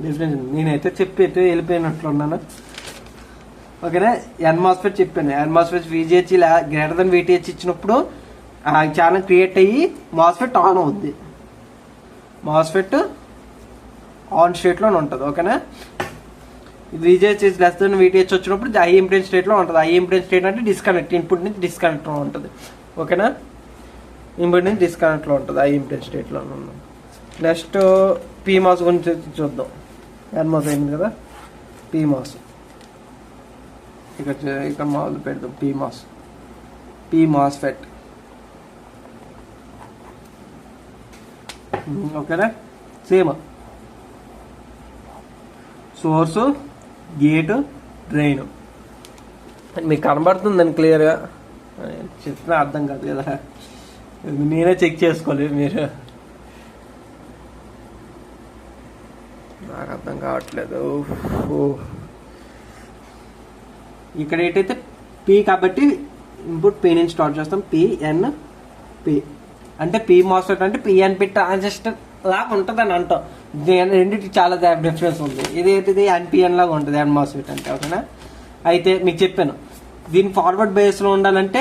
డిఫరెన్స్. నేనైతే చెప్పి వెళ్ళిపోయినట్లున్నాను. ఓకేనా? ఎన్ మాస్ఫెట్ చెప్పాను. N MOSFET VGH greater then VTH ఇచ్చినప్పుడు ఛానల్ క్రియేట్ అయ్యి మాస్ఫెట్ ఆన్ అవుద్ది, మాస్ఫెట్ ఆన్ స్టేట్లోనే ఉంటుంది. ఓకేనా? VGH is less then VTH వచ్చినప్పుడు హై ఇంపిడెన్స్ స్టేట్లో ఉంటుంది. హై ఇంపిడెన్స్ స్టేట్ అంటే డిస్కనెక్ట్, ఇన్పుట్ నుంచి డిస్కనెక్ట్లో ఉంటుంది. ఓకేనా? ఇన్పుట్ నుంచి డిస్కనెక్ట్లో ఉంటుంది హై ఇంపిడెన్స్ స్టేట్లో. నెక్స్ట్ PMOS గురించి చూద్దాం. NMOS అయింది కదా, PMOS ఇక్కడ మొదలు పెడదాం. PMOSFET. ఓకేనా? Same source, gate, drain. మీకు కనబడుతుందని క్లియర్గా చెప్పినా అర్థం కాదు కదా, నేనే చెక్ చేసుకోవాలి, మీరు నాకు అర్థం కావట్లేదు. ఇక్కడ ఏంటైతే పి కాబట్టి ఇన్పుట్ పి నుంచి స్టార్ట్ చేస్తాం. పిఎన్ పి అంటే పి మాస్ఫెట్ అంటే పిఎన్పి ట్రాన్సిస్టర్ లాగా ఉంటుంది అని అంటాం. రెండింటికి చాలా డిఫరెన్స్ ఉంది. ఇది ఏంటిది ఎన్పిఎన్ లాగా ఉంటుంది ఎన్ మాస్ఫెట్ అంటే. ఓకేనా, అయితే మీకు చెప్పాను దీన్ని ఫార్వర్డ్ బేస్లో ఉండాలంటే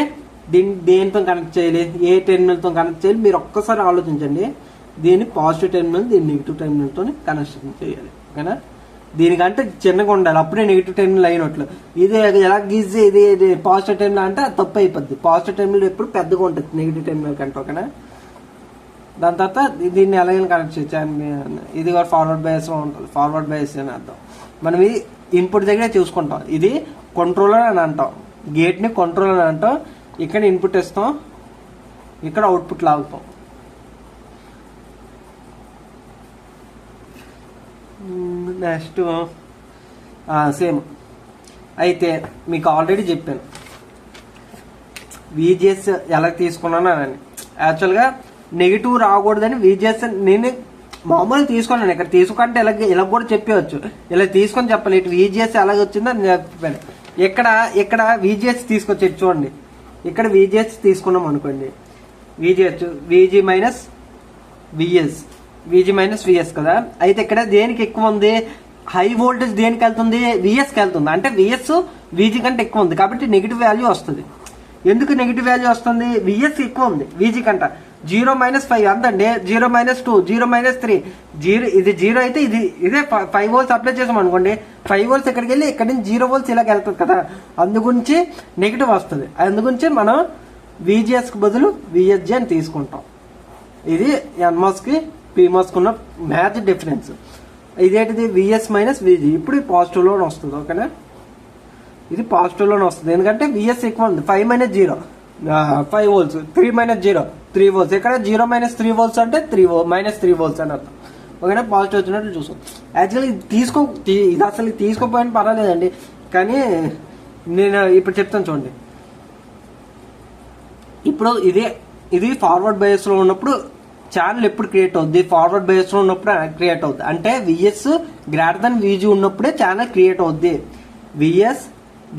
దీన్ని దేనితో కనెక్ట్ చేయాలి, ఏ టెర్మినల్తో కనెక్ట్ చేయాలి మీరు ఒక్కసారి ఆలోచించండి. దీన్ని పాజిటివ్ టెర్మినల్, దీన్ని నెగిటివ్ టెర్మినల్తో కనెక్షన్ చేయాలి. ఓకేనా, దీనికంటే చిన్నగా ఉండాలి, అప్పుడే నెగిటివ్ టెర్మినల్ అయినట్లు. ఇది ఎలా గీసి ఇది పాజిటివ్ టెర్మినల్ అంటే అది తప్పు అయిపోద్ది. పాజిటివ్ టెర్మినల్ ఎప్పుడు పెద్దగా ఉంటుంది నెగిటివ్ టెర్మినల్ కంటే. ఓకేనా, దాని తర్వాత దీన్ని ఎలాగైనా కనెక్ట్ చేయొచ్చు. ఇది కూడా ఫార్వర్డ్ బయాస్లో ఉంటుంది. ఫార్వర్డ్ బయాస్ అని అర్థం. మనం ఇది ఇన్పుట్ దగ్గర చూసుకుంటాం. ఇది కంట్రోలర్ అని అంటాం, గేట్ని కంట్రోలర్ అని అంటాం. ఇక్కడ ఇన్పుట్ ఇస్తాం, ఇక్కడ అవుట్పుట్ లాగుతాం. Next same. అయితే మీకు ఆల్రెడీ చెప్పాను విజిఎస్ ఎలా తీసుకున్నాను అని. యాక్చువల్గా నెగిటివ్ రాకూడదని విజిఎస్ నేను మామూలుగా తీసుకున్నాను. ఇక్కడ తీసుకుంటే ఇలా కూడా చెప్పవచ్చు, ఇలా తీసుకొని చెప్పాలి. ఇటు విజిఎస్ ఎలాగ వచ్చిందో అని చెప్పాను. ఇక్కడ విజిఎస్ తీసుకొచ్చి చూడండి. ఇక్కడ విజిఎస్ తీసుకున్నాం అనుకోండి, విజిహెచ్ విజి మైనస్ విఎస్, విజి మైనస్ విఎస్ కదా. అయితే ఇక్కడ దేనికి ఎక్కువ ఉంది, హై వోల్టేజ్ దేనికి వెళ్తుంది, విఎస్కి వెళ్తుంది. అంటే విఎస్ విజి కంటే ఎక్కువ ఉంది కాబట్టి నెగిటివ్ వాల్యూ వస్తుంది. ఎందుకు నెగిటివ్ వాల్యూ వస్తుంది, విఎస్ ఎక్కువ ఉంది విజి కంట. 0-5 అంతండి, 0-2, 0-3, 0 ఇది 0 అయితే ఇదే 5 వోల్ట్స్ అప్లై చేసాం అనుకోండి, 5 వోల్ట్స్ ఇక్కడికి వెళ్ళి ఇక్కడ నుంచి 0 వోల్ట్స్ ఇలాగ వెళ్తుంది కదా, అందుగురించి నెగిటివ్ వస్తుంది. అందుగురించి మనం విజిఎస్కి బదులు విఎస్జి అని తీసుకుంటాం. ఇది ఎన్మాస్కి పిమాస్కి ఉన్న మ్యాచ్ డిఫరెన్స్. ఇదేంటిది విఎస్ మైనస్ విజి. ఇప్పుడు పాజిటివ్లోనే వస్తుంది. ఓకేనా, ఇది పాజిటివ్లోనే వస్తుంది ఎందుకంటే విఎస్ ఎక్కువ ఉంది. 5-0 5 వోల్ట్స్, 3-0 3 వోల్ట్స్. ఇక్కడ 0-3 వోల్ట్స్ అంటే -3 వోల్ట్స్ అని అర్థం. ఓకేనా, పాజిటివ్ వచ్చినట్లు చూస్తాం. యాక్చువల్లీ ఇది అసలు తీసుకోపోయిన పర్వాలేదండి, కానీ నేను ఇప్పుడు చెప్తాను చూడండి. ఇప్పుడు ఇది ఫార్వర్డ్ బయాస్లో ఉన్నప్పుడు ఛానల్ ఎప్పుడు క్రియేట్ అవుద్ది, ఫార్వర్డ్ బయాస్లో ఉన్నప్పుడు క్రియేట్ అవుద్ది. అంటే విఎస్ గ్రేటర్ దెన్ విజి ఉన్నప్పుడే ఛానల్ క్రియేట్ అవుద్ది. విఎస్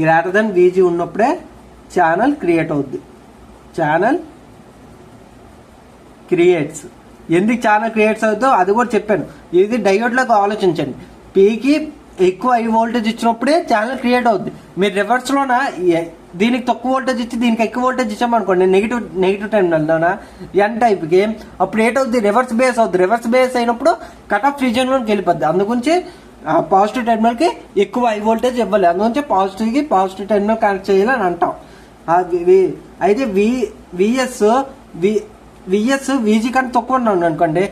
గ్రేటర్ దెన్ విజి ఉన్నప్పుడే ఛానల్ క్రియేట్ అవుద్ది. Channel creates. ఎందుకు ఛానల్ క్రియేట్స్ అవుతుందో అది కూడా చెప్పాను. ఇది డయోడ్లాగా ఆలోచించండి. పీకి ఎక్కువ హై వోల్టేజ్ ఇచ్చినప్పుడే ఛానల్ క్రియేట్ అవుద్ది. మీరు రివర్స్లోన దీనికి తక్కువ వోల్టేజ్ ఇచ్చి దీనికి ఎక్కువ వోల్టేజ్ ఇచ్చామనుకోండి, నెగిటివ్ టెర్మినల్లోన ఎన్ టైప్కి, అప్పుడు ఏటవుద్ది, రివర్స్ బేస్ అవుద్ది. రివర్స్ బేస్ అయినప్పుడు కట్ ఆఫ్ రీజియన్లోకి వెళ్ళిపోద్ది. అందుగురించి పాజిటివ్ టెర్మినల్కి ఎక్కువ హై వోల్టేజ్ ఇవ్వాలి. అందుగురించి పాజిటివ్ టెర్మినల్ కనెక్ట్ చేయాలని అంటాం. అయితే విఎస్ విజి కంటే తక్కువ ఉన్నాను అనుకోండి,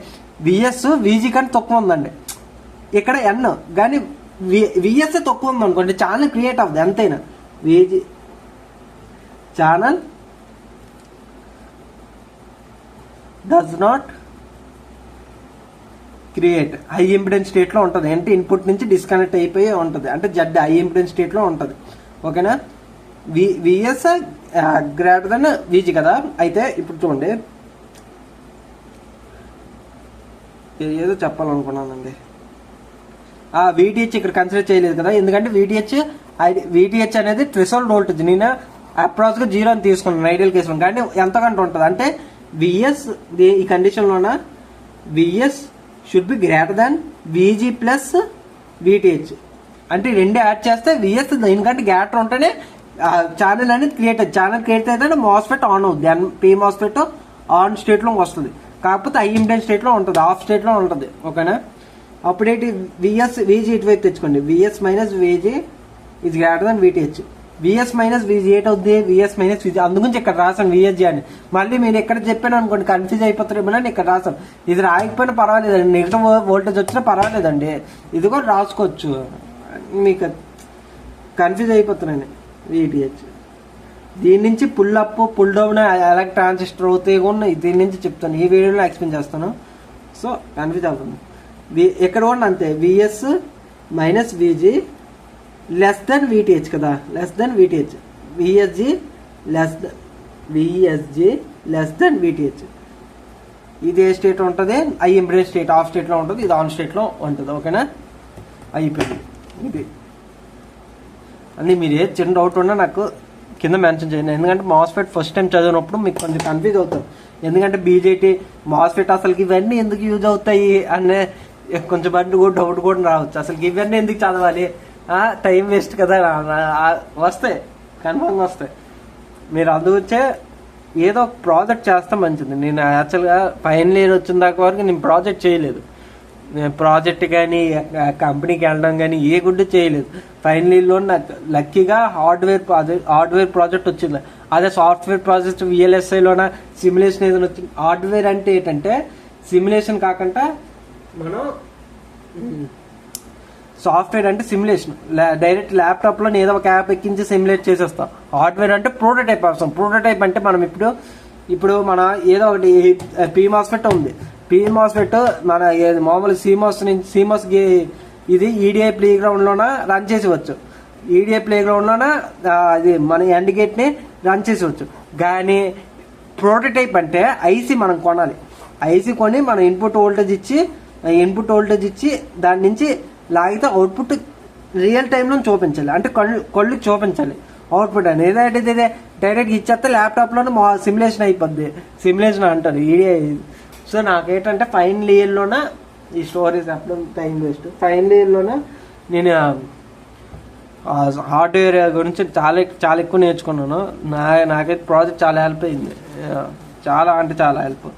విఎస్ విజి కంటే తక్కువ ఉందండి. ఇక్కడ ఎన్ కానీ విఎస్ తక్కువ ఉంది అనుకోండి, ఛానల్ క్రియేట్ అవ్వదు. ఎంతైనా VG channel does not create. High impedance స్టేట్లో ఉంటుంది. అంటే ఇన్పుట్ నుంచి డిస్కనెక్ట్ అయిపోయి ఉంటుంది. అంటే జెడ్ హై ఇంపిడెన్స్ స్టేట్లో ఉంటుంది. ఓకేనా, విఎస్ గ్రేటర్ దెన్ విజి కదా. అయితే ఇప్పుడు చూడండి, ఏదో చెప్పాలనుకున్నానండి. విటిహెచ్ ఇక్కడ కన్సిడర్ చేయలేదు కదా, ఎందుకంటే విటిహెచ్ అనేది థ్రెషోల్డ్ వోల్టేజ్. నేను అప్రాక్స్గా 0 అని తీసుకున్నాను ఐడియల్ కేసులో, కానీ ఎంతకంటే ఉంటుంది అంటే విఎస్ ఈ కండిషన్లోన VS should be greater than VG plus VTH. అంటే రెండు యాడ్ చేస్తే విఎస్ దీనికంటే గ్రేటర్ ఉంటేనే ఛానల్ అనేది క్రియేట్ అవుతుంది. ఛానల్ క్రియేట్ అయితే మాస్ఫెట్ ఆన్ అవుతుంది. పీ మాస్ఫెట్ ఆన్ స్టేట్లో వస్తుంది. కాకపోతే హై ఇంపిడెన్స్ స్టేట్లో ఉంటుంది, ఆఫ్ స్టేట్లో ఉంటుంది. ఓకేనా, అప్పుడేంటి విజి ఇటువైపు తెచ్చుకోండి. విఎస్ మైనస్ విజి ఇది greater than VTH. VS minus VG అవుతుంది, విఎస్ మైనస్ విజి. అందుగురించి ఇక్కడ రాసాను విఎస్జి అని. మళ్ళీ మీరు ఎక్కడ చెప్పాను అనుకోండి కన్ఫ్యూజ్ అయిపోతారేమో అని ఇక్కడ రాసాను. ఇది రాయకపోయినా పర్వాలేదండి, నెగిటివ్ వోల్టేజ్ వచ్చినా పర్వాలేదండి, ఇది కూడా రాసుకోవచ్చు. మీకు కన్ఫ్యూజ్ అయిపోతున్నాను. విటిహెచ్ దీని నుంచి పుల్ అప్ పుల్ డౌన్ ఎలా ట్రాన్సిస్టర్ అవుతాయి కూడా దీని నుంచి చెప్తాను, ఈ వీడియోలో ఎక్స్ప్లెయిన్ చేస్తాను. సో కన్ఫ్యూజ్ అవుతుంది. ఎక్కడ కూడా అంతే, VS minus VG less then VTH కదా, less then VTH. VSG less then VTH. ఇది ఏ స్టేట్ ఉంటుంది, ఐ ఇంపిడెన్స్ స్టేట్ ఆఫ్ స్టేట్లో ఉంటుంది, ఇది ఆన్ స్టేట్లో ఉంటుంది. ఓకేనా, అయిపోయింది. ఇది అని మీరు ఏది చిన్న డౌట్ ఉన్నా నాకు కింద మెన్షన్ చేయండి. ఎందుకంటే మాస్ఫెట్ ఫస్ట్ టైం చదివినప్పుడు మీకు కొంచెం కన్ఫ్యూజ్ అవుతారు. ఎందుకంటే బీజేటీ మాస్ఫెట్ అసలుకి ఇవన్నీ ఎందుకు యూజ్ అవుతాయి అనే కొంచెం బండి కూడా డౌట్ కూడా రావచ్చు. అసలు ఇవన్నీ ఎందుకు చదవాలి, టైం వేస్ట్ కదా. వస్తాయి, కన్ఫర్మ్గా వస్తాయి. మీరు అందువచ్చే ఏదో ఒక ప్రాజెక్ట్ చేస్తే మంచిది. నేను యాక్చువల్గా ఫైనల్ ఇయర్ వచ్చిన దాకా వరకు నేను ప్రాజెక్ట్ చేయలేదు. ప్రాజెక్ట్ కానీ కంపెనీకి వెళ్ళడం కానీ ఏ గుడ్డు చేయలేదు. ఫైనల్ ఇయర్లో నాకు లక్కీగా హార్డ్వేర్ ప్రాజెక్ట్ వచ్చింది. అదే సాఫ్ట్వేర్ ప్రాజెక్ట్ VLSIలోన సిమ్యులేషన్ ఏదైనా వచ్చింది. హార్డ్వేర్ అంటే ఏంటంటే సిమ్యులేషన్ కాకుండా మనం సాఫ్ట్వేర్ అంటే సిమ్యులేషన్ డైరెక్ట్ ల్యాప్టాప్లో ఏదో ఒక యాప్ ఎక్కించి సిమ్యులేట్ చేసేస్తాం. హార్డ్వేర్ అంటే ప్రోటోటైప్ అవసరం. ప్రోటోటైప్ అంటే మనం ఇప్పుడు మన ఏదో ఒకటి PMOSFET ఉంది. PMOSFET మన మామూలు CMOS ఇది EDI ప్లే గ్రౌండ్లోన రన్ చేసేవచ్చు. EDI ప్లే గ్రౌండ్లోన అది మన ఎండ్ గేట్ని రన్ చేసేవచ్చు. కానీ ప్రోటోటైప్ అంటే ఐసీ మనం కొనాలి. ఐసీ కొని మనం ఇన్పుట్ వోల్టేజ్ ఇచ్చి దాని నుంచి లాగితే అవుట్పుట్ రియల్ టైంలో చూపించాలి. అంటే కళ్ళుకి చూపించాలి అవుట్పుట్ అని. ఏదంటే ఇదే డైరెక్ట్ ఇచ్చేస్తే ల్యాప్టాప్లోనే మా సిమ్యులేషన్ అయిపోద్ది. సిమ్యులేషన్ అంటారు EDI. సో నాకేంటంటే ఫైనల్ ఇయర్లోన ఈ స్టోరీస్ చెప్పడం టైం వేస్ట్. ఫైనల్ ఇయర్లోన నేను హార్డ్వేర్ గురించి చాలా ఎక్కువ నేర్చుకున్నాను. నాకైతే ప్రాజెక్ట్ చాలా హెల్ప్ అయింది. చాలా అంటే చాలా హెల్ప్.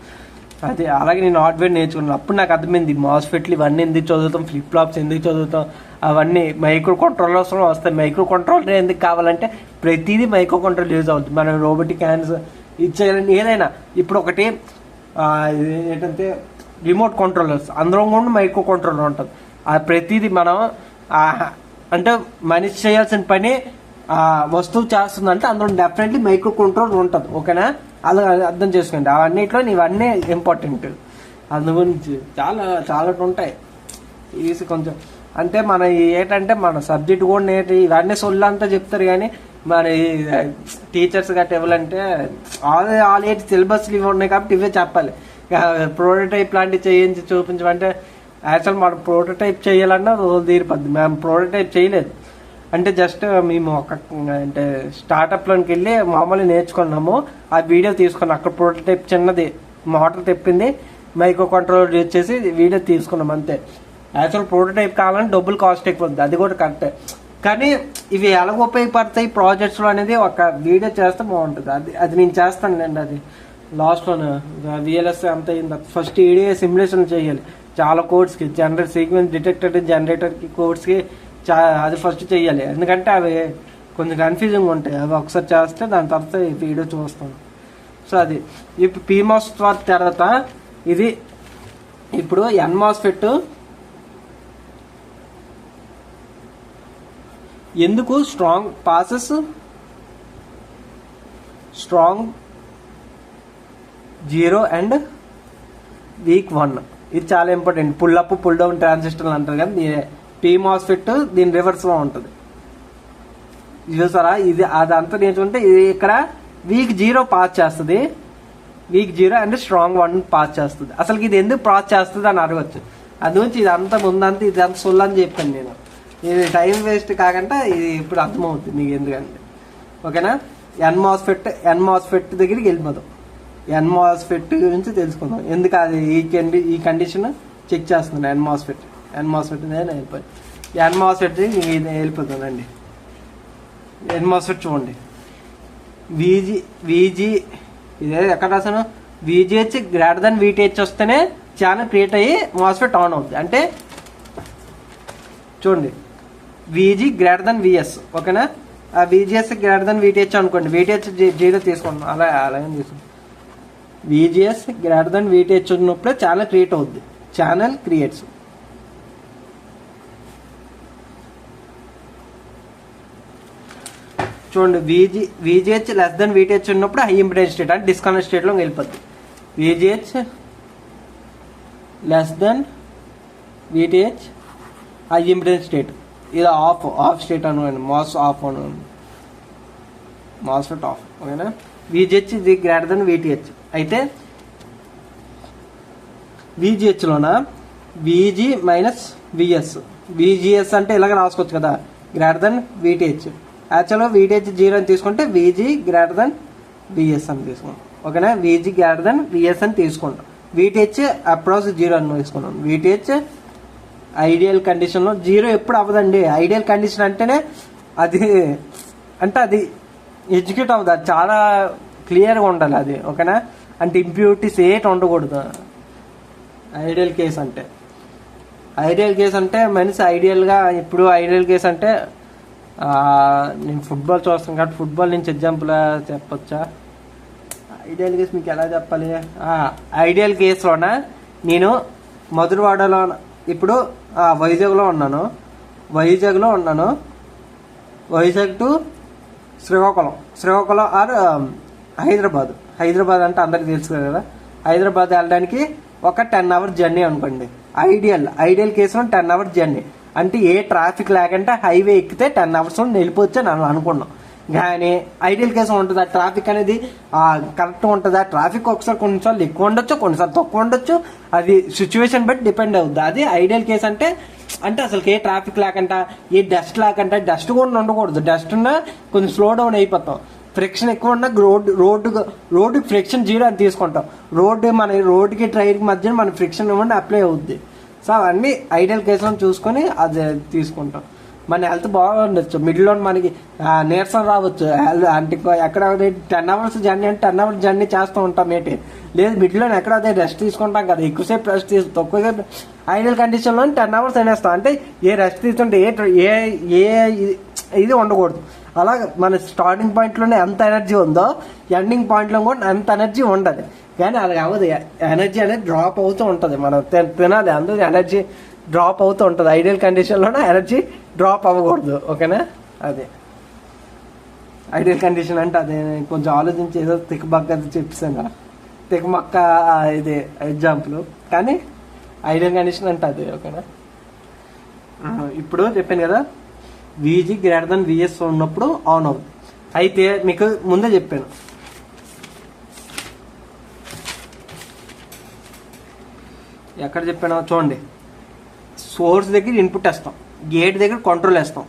అదే అలాగే నేను హార్డ్వేర్ నేర్చుకున్నాను. అప్పుడు నాకు అర్థమైంది మాస్ఫెట్లు ఇవన్నీ ఎందుకు చదువుతాం, ఫ్లిప్ ఫ్లాప్స్ ఎందుకు చదువుతాం, అవన్నీ మైక్రో కంట్రోలర్స్ వస్తాయి. మైక్రో కంట్రోలర్ ఎందుకు కావాలంటే ప్రతిదీ మైక్రో కంట్రోల్ యూజ్ అవుతుంది. మనం రోబోటిక్ హ్యాండ్స్ ఇచ్చేయాలని ఏదైనా. ఇప్పుడు ఒకటి ఏంటంటే రిమోట్ కంట్రోలర్స్ అందులో కూడా మైక్రో కంట్రోలర్ ఉంటుంది. ప్రతిదీ మనం అంటే మనిషి చేయాల్సిన పని వస్తువు చేస్తుందంటే అందులో డెఫినెట్లీ మైక్రో కంట్రోలర్ ఉంటుంది. ఓకేనా, అలా అర్థం చేసుకోండి. అవన్నిట్లో ఇవన్నీ ఇంపార్టెంట్. అందు గురించి చాలా ఉంటాయి. ఈజీ కొంచెం అంటే మన ఏంటంటే మన సబ్జెక్ట్ కూడా ఇవన్నీ సొల్లంతా చెప్తారు. కానీ మన టీచర్స్ గట్రా ఇవ్వాలంటే ఆల్ ఎయిట్ సిలబస్లు ఇవి ఉన్నాయి కాబట్టి ఇవే చెప్పాలి. ప్రోటోటైప్ లాంటివి చేయించి చూపించమంటే యాక్చువల్ మనం ప్రోటోటైప్ చేయాలన్నా రోజు తీరిపోద్ది. మేము ప్రోటోటైప్ చేయలేదు. అంటే జస్ట్ మేము అంటే స్టార్టప్లోకి వెళ్ళి మామూలుగా నేర్చుకున్నాము. ఆ వీడియో తీసుకున్నాం. అక్కడ ప్రోటోటైప్ చిన్నది మోటార్ తెప్పింది, మైక్రో కంట్రోలర్ యూజ్ చేసి వీడియో తీసుకున్నాం అంతే. యాక్చువల్ ప్రోటోటైప్ కావాలంటే డబ్బులు కాస్ట్ ఎక్కువ ఉంది, అది కూడా కరెక్టే. కానీ ఇవి ఎలా ఉపయోగపడతాయి ప్రాజెక్ట్స్లో అనేది ఒక వీడియో చేస్తే బాగుంటుంది. అది నేను చేస్తానులేండి. అది లాస్ట్లోనే VLSI అంత అయింది. ఫస్ట్ EDI సిమ్యులేషన్ చేయాలి చాలా కోడ్స్కి. సీక్వెన్స్ జనరేటర్కి కోడ్స్కి అది ఫస్ట్ చెయ్యాలి. ఎందుకంటే అవి కొంచెం కన్ఫ్యూజింగ్ ఉంటాయి. అవి ఒకసారి చేస్తే దాని తర్వాత ఈ వీడియో చూస్తాను. సో అది ఇప్పుడు PMOS తర్వాత ఇది ఇప్పుడు NMOSFET ఎందుకు strong passes strong 0 and weak 1. ఇది చాలా important. Pull up pull down ట్రాన్సిస్టర్లు అంటారు కదా, PMOSFET దీని రివర్స్లో ఉంటుంది. చూసారా, ఇది అదంతా నేర్చుకుంటే ఇది ఇక్కడ వీక్ 0 పాస్ చేస్తుంది, వీక్ 0 అండ్ స్ట్రాంగ్ 1 పాస్ చేస్తుంది. అసలు ఇది ఎందుకు పాస్ చేస్తుంది అని అడగచ్చు. అందుగురించి ఇదంతా ముందంతా ఇదంతా సొల్లని చెప్పాను నేను. ఇది టైం వేస్ట్ కాకుండా ఇది ఇప్పుడు అర్థమవుతుంది మీకు ఎందుకంటే. ఓకేనా, NMOSFET దగ్గరికి వెళ్ళిపోదాం. NMOSFET గురించి తెలుసుకుందాం. ఎందుకు అది ఈ కండిషన్ చెక్ చేస్తున్నాను. NMOSFET నేను వెళ్ళిపోయింది. NMOSFET వెళ్ళిపోతుందండి. NMOSFET చూడండి. VG ఇదే ఎక్కడ రాసాను, VGH గ్రేటర్ దెన్ VTH వస్తేనే ఛానల్ క్రియేట్ అయ్యి MOSFET ఆన్ అవుతుంది. అంటే చూడండి, VG గ్రేటర్ దెన్ VS. ఓకేనా, ఆ VGS గ్రేటర్ దెన్ VTH అనుకోండి. VTH 0 తీసుకోండి. అలాగే తీసుకోండి. VGS గ్రేటర్ దెన్ VTH ఉన్నప్పుడే ఛానల్ క్రియేట్ అవుద్ది. Channel creates. చూడండి, VGH లెస్ దెన్ VTH ఉన్నప్పుడు హై ఇంపిడెన్స్ స్టేట్ అంటే డిస్కనెక్ట్ స్టేట్లో వెళ్ళిపోద్ది. VGH less than VTH high impedance state. ఇది ఆఫ్ స్టేట్ అనుకోండి. MOSFET of. ఓకేనా, VGH ఇది గ్రేటర్ దెన్ VTH. అయితే VGHలోన VG మైనస్ VS VGS అంటే ఇలాగ రాసుకోవచ్చు కదా, గ్రేటర్ దెన్ VTH. యాక్చువల్గా VTH 0 అని తీసుకుంటే VG గ్రేటర్ దెన్ VS అని తీసుకుంటాం. ఓకేనా, VG గ్రేటర్ దెన్ VS అని తీసుకుంటాం. VTH అప్రాక్స్ 0 అని తీసుకున్నాం. VTH ఐడియల్ కండిషన్లో 0 ఎప్పుడు అవ్వదండి. ఐడియల్ కండిషన్ అంటేనే అది అంటే అది ఎగ్జిక్యూట్ అవ్వదు, అది చాలా క్లియర్గా ఉండాలి అది. ఓకేనా, అంటే ఇంప్యూరిటీస్ ఏటి ఉండకూడదు ఐడియల్ కేస్ అంటే. ఐడియల్ కేస్ అంటే మనిషి ఐడియల్గా, ఇప్పుడు ఐడియల్ కేస్ అంటే నేను ఫుట్బాల్ చూస్తాను కాబట్టి ఫుట్బాల్ నుంచి ఎగ్జాంపుల్ చెప్పొచ్చా? ఐడియల్ కేస్ మీకు ఎలా చెప్పాలి? ఐడియల్ కేసులోన నేను మధురవాడలో, ఇప్పుడు వైజాగ్లో ఉన్నాను, వైజాగ్ టు శ్రీకాకుళం ఆర్ హైదరాబాద్ అంటే అందరికి తెలుసు కదా. హైదరాబాద్ వెళ్ళడానికి ఒక 10 hours జర్నీ అనుకోండి. ఐడియల్ కేసులో 10 hours జర్నీ అంటే ఏ ట్రాఫిక్ లేకంటే హైవే ఎక్కితే 10 hours వెళ్ళిపోవచ్చు అని అనుకున్నాం. కానీ ఐడియల్ కేసు ఉంటుంది, ఆ ట్రాఫిక్ అనేది కరెక్ట్గా ఉంటుంది. ఆ ట్రాఫిక్ ఒకసారి కొన్నిసార్లు ఎక్కువ ఉండొచ్చు, కొన్నిసార్లు తక్కువ ఉండొచ్చు, అది సిచ్యువేషన్ బట్టి డిపెండ్ అవుతుంది. అది ఐడియల్ కేసు అంటే అసలు ఏ ట్రాఫిక్ లేకుండా, ఏ డస్ట్ లేకుండా, డస్ట్ కూడా ఉండకూడదు. డస్ట్ ఉన్నా కొంచెం స్లో డౌన్ అయిపోతాం. ఫ్రిక్షన్ ఎక్కువ ఉన్నా రోడ్డు ఫ్రిక్షన్ 0 అని తీసుకుంటాం. రోడ్డుకి ట్రైన్కి మధ్య మన ఫ్రిక్షన్ ఇవ్వండి అప్లై అవుద్ది. సో అవన్నీ ఐడియల్ కేసులో చూసుకొని అది తీసుకుంటాం. మన హెల్త్ బాగుండొచ్చు, మిడిల్లో మనకి నీరసం రావచ్చు, అంటే ఎక్కడ 10 hours జర్నీ అంటే 10 hours జర్నీ చేస్తూ ఉంటాం ఏంటి, లేదు మిడిల్లో ఎక్కడ అదే రెస్ట్ తీసుకుంటాం కదా, ఎక్కువసేపు రెస్ట్ తక్కువసేపు. ఐడియల్ కండిషన్లో 10 hours అనేస్తాం అంటే ఏ రెస్ట్ తీసుకుంటే ఇది ఉండకూడదు. అలా మన స్టార్టింగ్ పాయింట్లోనే ఎంత ఎనర్జీ ఉందో ఎండింగ్ పాయింట్లో కూడా అంత ఎనర్జీ ఉండదు. కానీ అది అవ్వదు, ఎనర్జీ అనేది డ్రాప్ అవుతూ ఉంటుంది. మనం తినాలి, అందులో ఎనర్జీ డ్రాప్ అవుతూ ఉంటుంది. ఐడియల్ కండిషన్లోనే ఎనర్జీ డ్రాప్ అవ్వకూడదు. ఓకేనా, అదే ఐడియల్ కండిషన్ అంటే. అదే కొంచెం ఆలోచించి ఏదో తిక్కబక్క చెప్పాను, తిక్కమక్క ఇది ఎగ్జాంపుల్, కానీ ఐడియల్ కండిషన్ అంటే అదే. ఓకేనా, ఇప్పుడు చెప్పాను కదా VG గ్రేటర్ దెన్ VS ఉన్నప్పుడు ఆన్ అవుతుంది. అయితే మీకు ముందే చెప్పాను, ఎక్కడ చెప్పానో చూడండి. సోర్స్ దగ్గర ఇన్పుట్ వేస్తాం, గేట్ దగ్గర కంట్రోల్ వేస్తాం,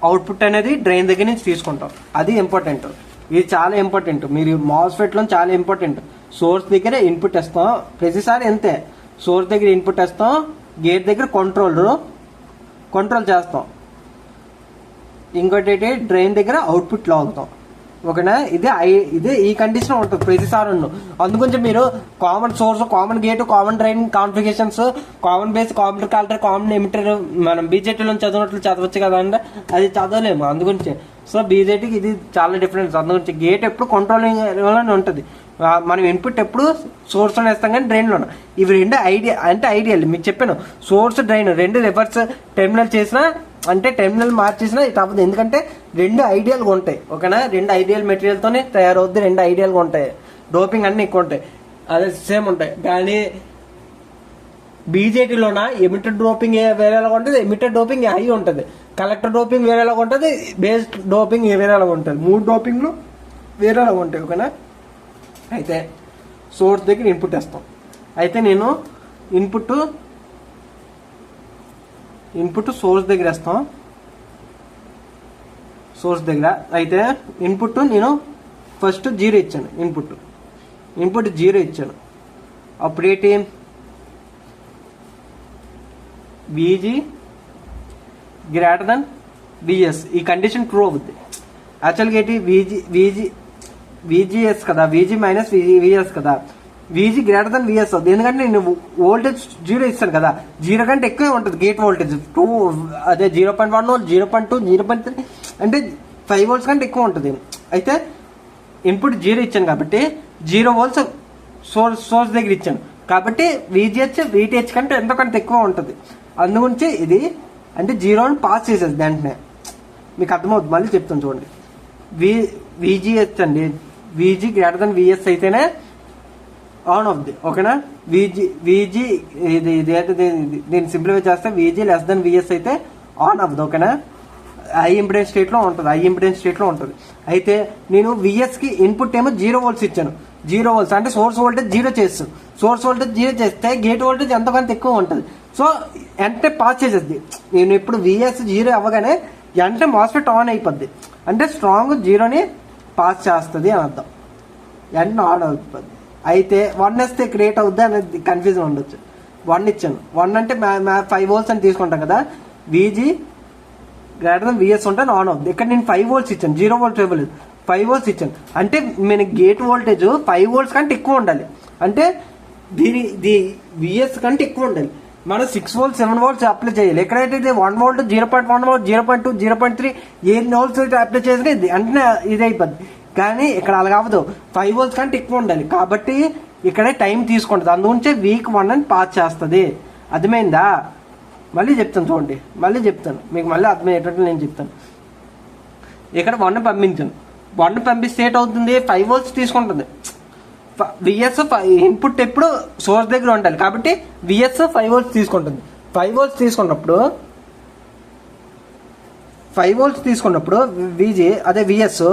అవుట్పుట్ అనేది డ్రైన్ దగ్గర నుంచి తీసుకుంటాం. అది ఇంపార్టెంట్, ఇది చాలా ఇంపార్టెంట్. మీరు మాస్ఫెట్లో చాలా ఇంపార్టెంట్. సోర్స్ దగ్గర ఇన్పుట్ వేస్తాం, ప్రతిసారి అంతే. సోర్స్ దగ్గర ఇన్పుట్ వేస్తాం, గేట్ దగ్గర కంట్రోల్ చేస్తాం, ఇంకోటి డ్రైన్ దగ్గర అవుట్పుట్ లాగుతాం. ఓకేనా, ఇదే ఈ కండిషన్ ఉంటుంది ప్రతిసారి. అందుగురించి మీరు common source, common gate, common drain configurations, common base, common collector, common emitter మనం బీజేటీలో చదివినట్లు చదవచ్చు కదా అంటే అది చదవలేము. అందుగురించి సో బీజేటీకి ఇది చాలా డిఫరెన్స్. అందుగురించి గేట్ ఎప్పుడు కంట్రోలింగ్ ఉంటుంది, మనం ఇన్పుట్ ఎప్పుడు సోర్స్లో వేస్తాం కానీ డ్రైన్లోనే. ఇవి రెండు ఐడియల్ మీకు చెప్పాను. సోర్స్ డ్రైన్ రెండు రివర్స్ టెర్మినల్ చేసినా అంటే టెర్మినల్ మార్చేసినా ఇది అవ్వదు, ఎందుకంటే రెండు ఐడియల్గా ఉంటాయి. ఓకేనా, రెండు ఐడియల్ మెటీరియల్తోనే తయారవుద్ది, రెండు ఐడియల్గా ఉంటాయి. డోపింగ్ అన్నీ ఎక్కువ ఉంటాయి, అదే సేమ్ ఉంటాయి. కానీ బీజేటీలోన ఎమిటర్ డోపింగ్ వేరేలాగా ఉంటుంది, ఎమిటర్ డోపింగ్ హై ఉంటుంది, కలెక్టర్ డోపింగ్ వేరేలాగా ఉంటుంది, బేస్ డోపింగ్ వేరేలాగా ఉంటుంది. 3 డోపింగ్లు వేరేలాగా ఉంటాయి. ఓకేనా, అయితే సోర్స్ దగ్గర ఇన్పుట్ వేస్తాం. అయితే నేను ఇన్పుట్ సోర్స్ దగ్గర వేస్తాం. సోర్స్ దగ్గర అయితే ఇన్పుట్ నేను ఫస్ట్ 0 ఇచ్చాను, ఇన్పుట్ 0 ఇచ్చాను. అప్పుడు ఏంటి, VG గ్రేటర్ దెన్ VS ఈ కండిషన్ ట్రూ అవుద్ది. యాక్చువల్గా ఏంటి, VGS కదా, VG మైనస్ VS కదా, VG గ్రేటర్ దెన్ VS అవుతుంది. ఎందుకంటే నేను వోల్టేజ్ 0 ఇస్తాను కదా, 0 కంటే ఎక్కువే ఉంటుంది గేట్ వోల్టేజ్. 2 అదే 0.1, 0.2, 0.3 అంటే 5 volts కంటే ఎక్కువ ఉంటుంది. అయితే ఇన్పుట్ 0 ఇచ్చాను కాబట్టి 0 volts సోర్స్ దగ్గర ఇచ్చాను కాబట్టి VTH కంటే ఎంతకంటే ఎక్కువ ఉంటుంది. అందుగురించి ఇది అంటే 0 పాస్ చేసేది వెంటనే. మీకు అర్థమవుతుంది, మళ్ళీ చెప్తాను చూడండి. VGH అండి, VG గ్రేటర్ దెన్ VS అయితేనే ఆన్ అవుద్ది. ఓకేనా, VG దీన్ని సింప్లిఫై చేస్తే VG లెస్ దెన్ VS అయితే ఆన్ అవ్వదు. ఓకేనా, హై ఇంపిడెన్స్ స్టేట్లో ఉంటుంది. అయితే నేను VSకి ఇన్పుట్ ఏమో 0 volts ఇచ్చాను. 0 volts అంటే సోర్స్ వోల్టేజ్ 0 చేస్తాను. సోర్స్ వోల్టేజ్ 0 చేస్తే గేట్ వోల్టేజ్ ఎంతకంత ఎక్కువ ఉంటుంది. సో వెంటనే పాస్ చేసేది. నేను ఇప్పుడు విఎస్ 0 అవ్వగానే వెంటనే మాస్ఫెట్ ఆన్ అయిపోద్ది, అంటే స్ట్రాంగ్ 0ని పాస్ చేస్తుంది అని అర్థం. వెంటనే ఆన్ అవుతుంది. అయితే 1 వేస్తే క్రియేట్ అవుద్ది అనేది కన్ఫ్యూజన్ ఉండొచ్చు. 1 ఇచ్చాను. 1 అంటే 5 volts అని తీసుకుంటాం కదా, VG గ్రేటర్ దెన్ VS ఉంటే ఆన్ అవుద్ది. ఇక్కడ నేను 5 volts ఇచ్చాను, 0 volts ఇవ్వలేదు, 5 volts ఇచ్చాను. అంటే మన గేట్ వోల్టేజ్ 5 volts కంటే ఎక్కువ ఉండాలి, అంటే దీని VS కంటే ఎక్కువ ఉండాలి. మనం 6 volts 7 volts అప్లై చేయాలి. ఎక్కడైతే 1 volt 0.1 volt 0.2 0.3 ఏ వోల్ట్స్ అయితే అప్లై చేసినా ఇది అంటే ఇది అయిపోద్ది. కానీ ఇక్కడ అలా కావదు, 5 volts కంటే ఎక్కువ ఉండాలి. కాబట్టి ఇక్కడే టైం తీసుకుంటుంది, అందుగురించే వీక్ 1 అని పాస్ చేస్తుంది. అర్థమైందా? మళ్ళీ చెప్తాను చూడండి, మళ్ళీ చెప్తాను మీకు, మళ్ళీ అర్థమయ్యేటట్టు నేను చెప్తాను. ఇక్కడ 1 పంపించాను, 1 పంపిస్తే ఏటవుతుంది, 5 volts తీసుకుంటుంది. విఎస్ ఇన్పుట్ ఎప్పుడు సోర్స్ దగ్గర ఉండాలి, కాబట్టి విఎస్ 5 volts తీసుకుంటుంది. 5 volts తీసుకున్నప్పుడు విజి అదే విఎస్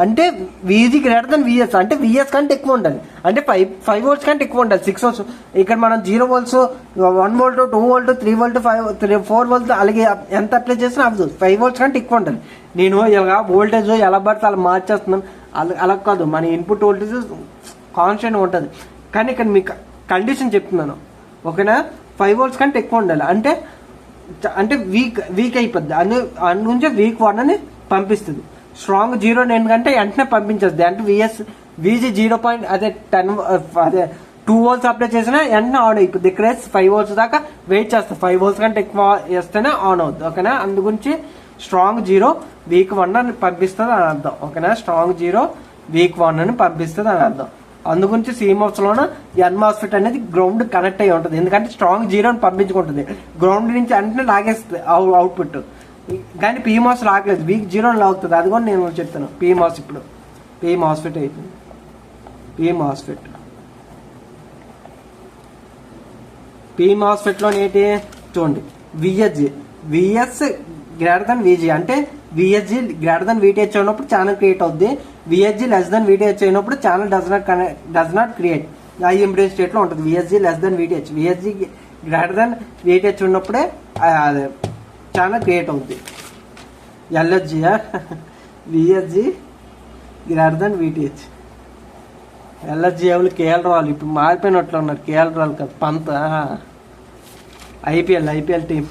అంటే విజి గ్రేటర్ దెన్ విఎస్, అంటే విఎస్ కంటే ఎక్కువ ఉండాలి, అంటే 5 volts కంటే ఎక్కువ ఉండాలి. 6 volts ఇక్కడ మనం 0 volts 1 volt 2 volt 3 volt 4 volt అలాగే ఎంత అప్లై చేసినా అవ్వదు, 5 volts కంటే ఎక్కువ ఉండాలి. నేను ఇలా వోల్టేజ్ ఎలా పడితే అలా మార్చేస్తున్నాను, అలా కాదు, మన ఇన్పుట్ వోల్టేజ్ కాన్స్టెంట్ ఉంటుంది. కానీ ఇక్కడ మీకు కండిషన్ చెప్తున్నాను, ఓకేనా? 5 volts కంటే ఎక్కువ ఉండాలి, అంటే వీక్ అయిపోద్ది. అందుగురించి వీక్ 1 అని పంపిస్తుంది. స్ట్రాంగ్ 0 ఎందుకంటే వెంటనే పంపించేస్తుంది, అంటే VG 0. అదే 2 volts అప్లై చేసినా వెంటనే ఆన్ అయిపోద్ది. ఇక్కడ 5 volts దాకా వెయిట్ చేస్తుంది, 5 volts కంటే ఎక్కువ వేస్తేనే ఆన్ అవుతుంది, ఓకేనా? అందుగురించి స్ట్రాంగ్ 0 వీక్ 1 అని పంపిస్తుంది అని అర్థం, ఓకేనా? స్ట్రాంగ్ 0 వీక్ 1 అని పంపిస్తుంది అని అర్థం. అందుగురించి CMOS-లోన ఎన్మాస్ఫెట్ అనేది గ్రౌండ్ కనెక్ట్ అయ్యి ఉంటుంది, ఎందుకంటే స్ట్రాంగ్ 0ని పంపించుకుంటుంది, గ్రౌండ్ నుంచి వెంటనే లాగేస్తుంది అవుట్పుట్. కానీ PMOS లాగలేదు, వీక్ 0 లాగుతుంది. అది కూడా నేను చెప్తాను. PMOS ఇప్పుడు PMOSFET అయిపోయింది. PMOSFET-లో ఏంటి చూడండి, VS గ్రేటర్ దెన్ VG, అంటే VSG గ్రేటర్ దెన్ VTH అయినప్పుడు ఛానల్ క్రియేట్ అవుద్ది, VSG లెస్ దెన్ VTH అయినప్పుడు channel does not create. High impedance state లో ఉంటుంది. VSG less then VTH, VSG greater then VTH ఉన్నప్పుడే అదే ఛానల్ క్రియేట్ అవుద్ది. LSG VSG greater then VTH. LSG ఎవరు KL రావాలి, ఇప్పుడు మారిపోయినట్లు ఉన్నారు, కేఎల్ రావాలి కదా, Pant IPL team.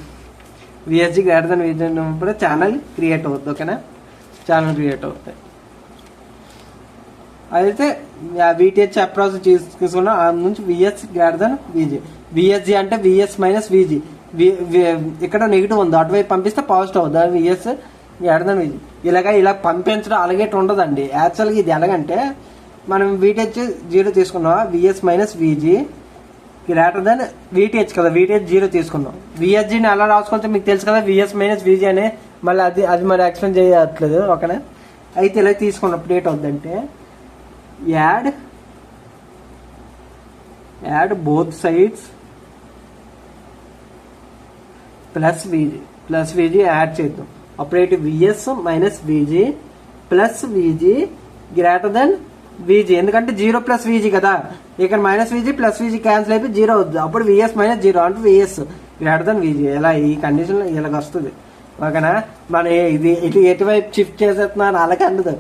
VSG greater then VTH ఉన్నప్పుడు ఛానల్ క్రియేట్ అవుద్ది, ఓకేనా? ఛానల్ క్రియేట్ అవుతాయి. అయితే VTH అప్రాక్స్ తీసుకున్నా నుంచి VS greater then VG. VSG అంటే VS మైనస్ VG, ఇక్కడ నెగిటివ్ ఉంది, అటువైపు పంపిస్తే పాజిటివ్ అవుతుంది, VS గ్రేటర్ దెన్ VG. ఇలా పంపించడం అలాగే ఉండదండి. యాక్చువల్గా ఇది ఎలాగంటే, మనం VTH 0 తీసుకున్నాం, VS minus VG greater then VTH కదా, VTH 0 తీసుకున్నాం. VSGని ఎలా రాసుకోవచ్చు మీకు తెలుసు కదా, VS మైనస్ VG అనే, మళ్ళీ అది మరి ఎక్స్ప్లెయిన్ చేయట్లేదు, ఓకేనా? అయితే ఇలా తీసుకున్నప్పుడు ఏంటవుద్దంటే, add both sides plus VG add చేద్దాం. అప్పుడు ఏంటి, VS minus VG plus VG greater then VG, ఎందుకంటే 0 ప్లస్ VG కదా, ఇక్కడ minus VG plus VG cancel అయిపోయి 0 అవుతుంది, అప్పుడు VS మైనస్ 0 అంటే VS గ్రేటర్ దెన్ VG. ఇలా ఈ కండిషన్లో ఇలాగ వస్తుంది, ఓకేనా? మన ఇది ఇటు ఎటువైపు షిఫ్ట్ చేసేస్తున్నాను అలాగే ఉండదు.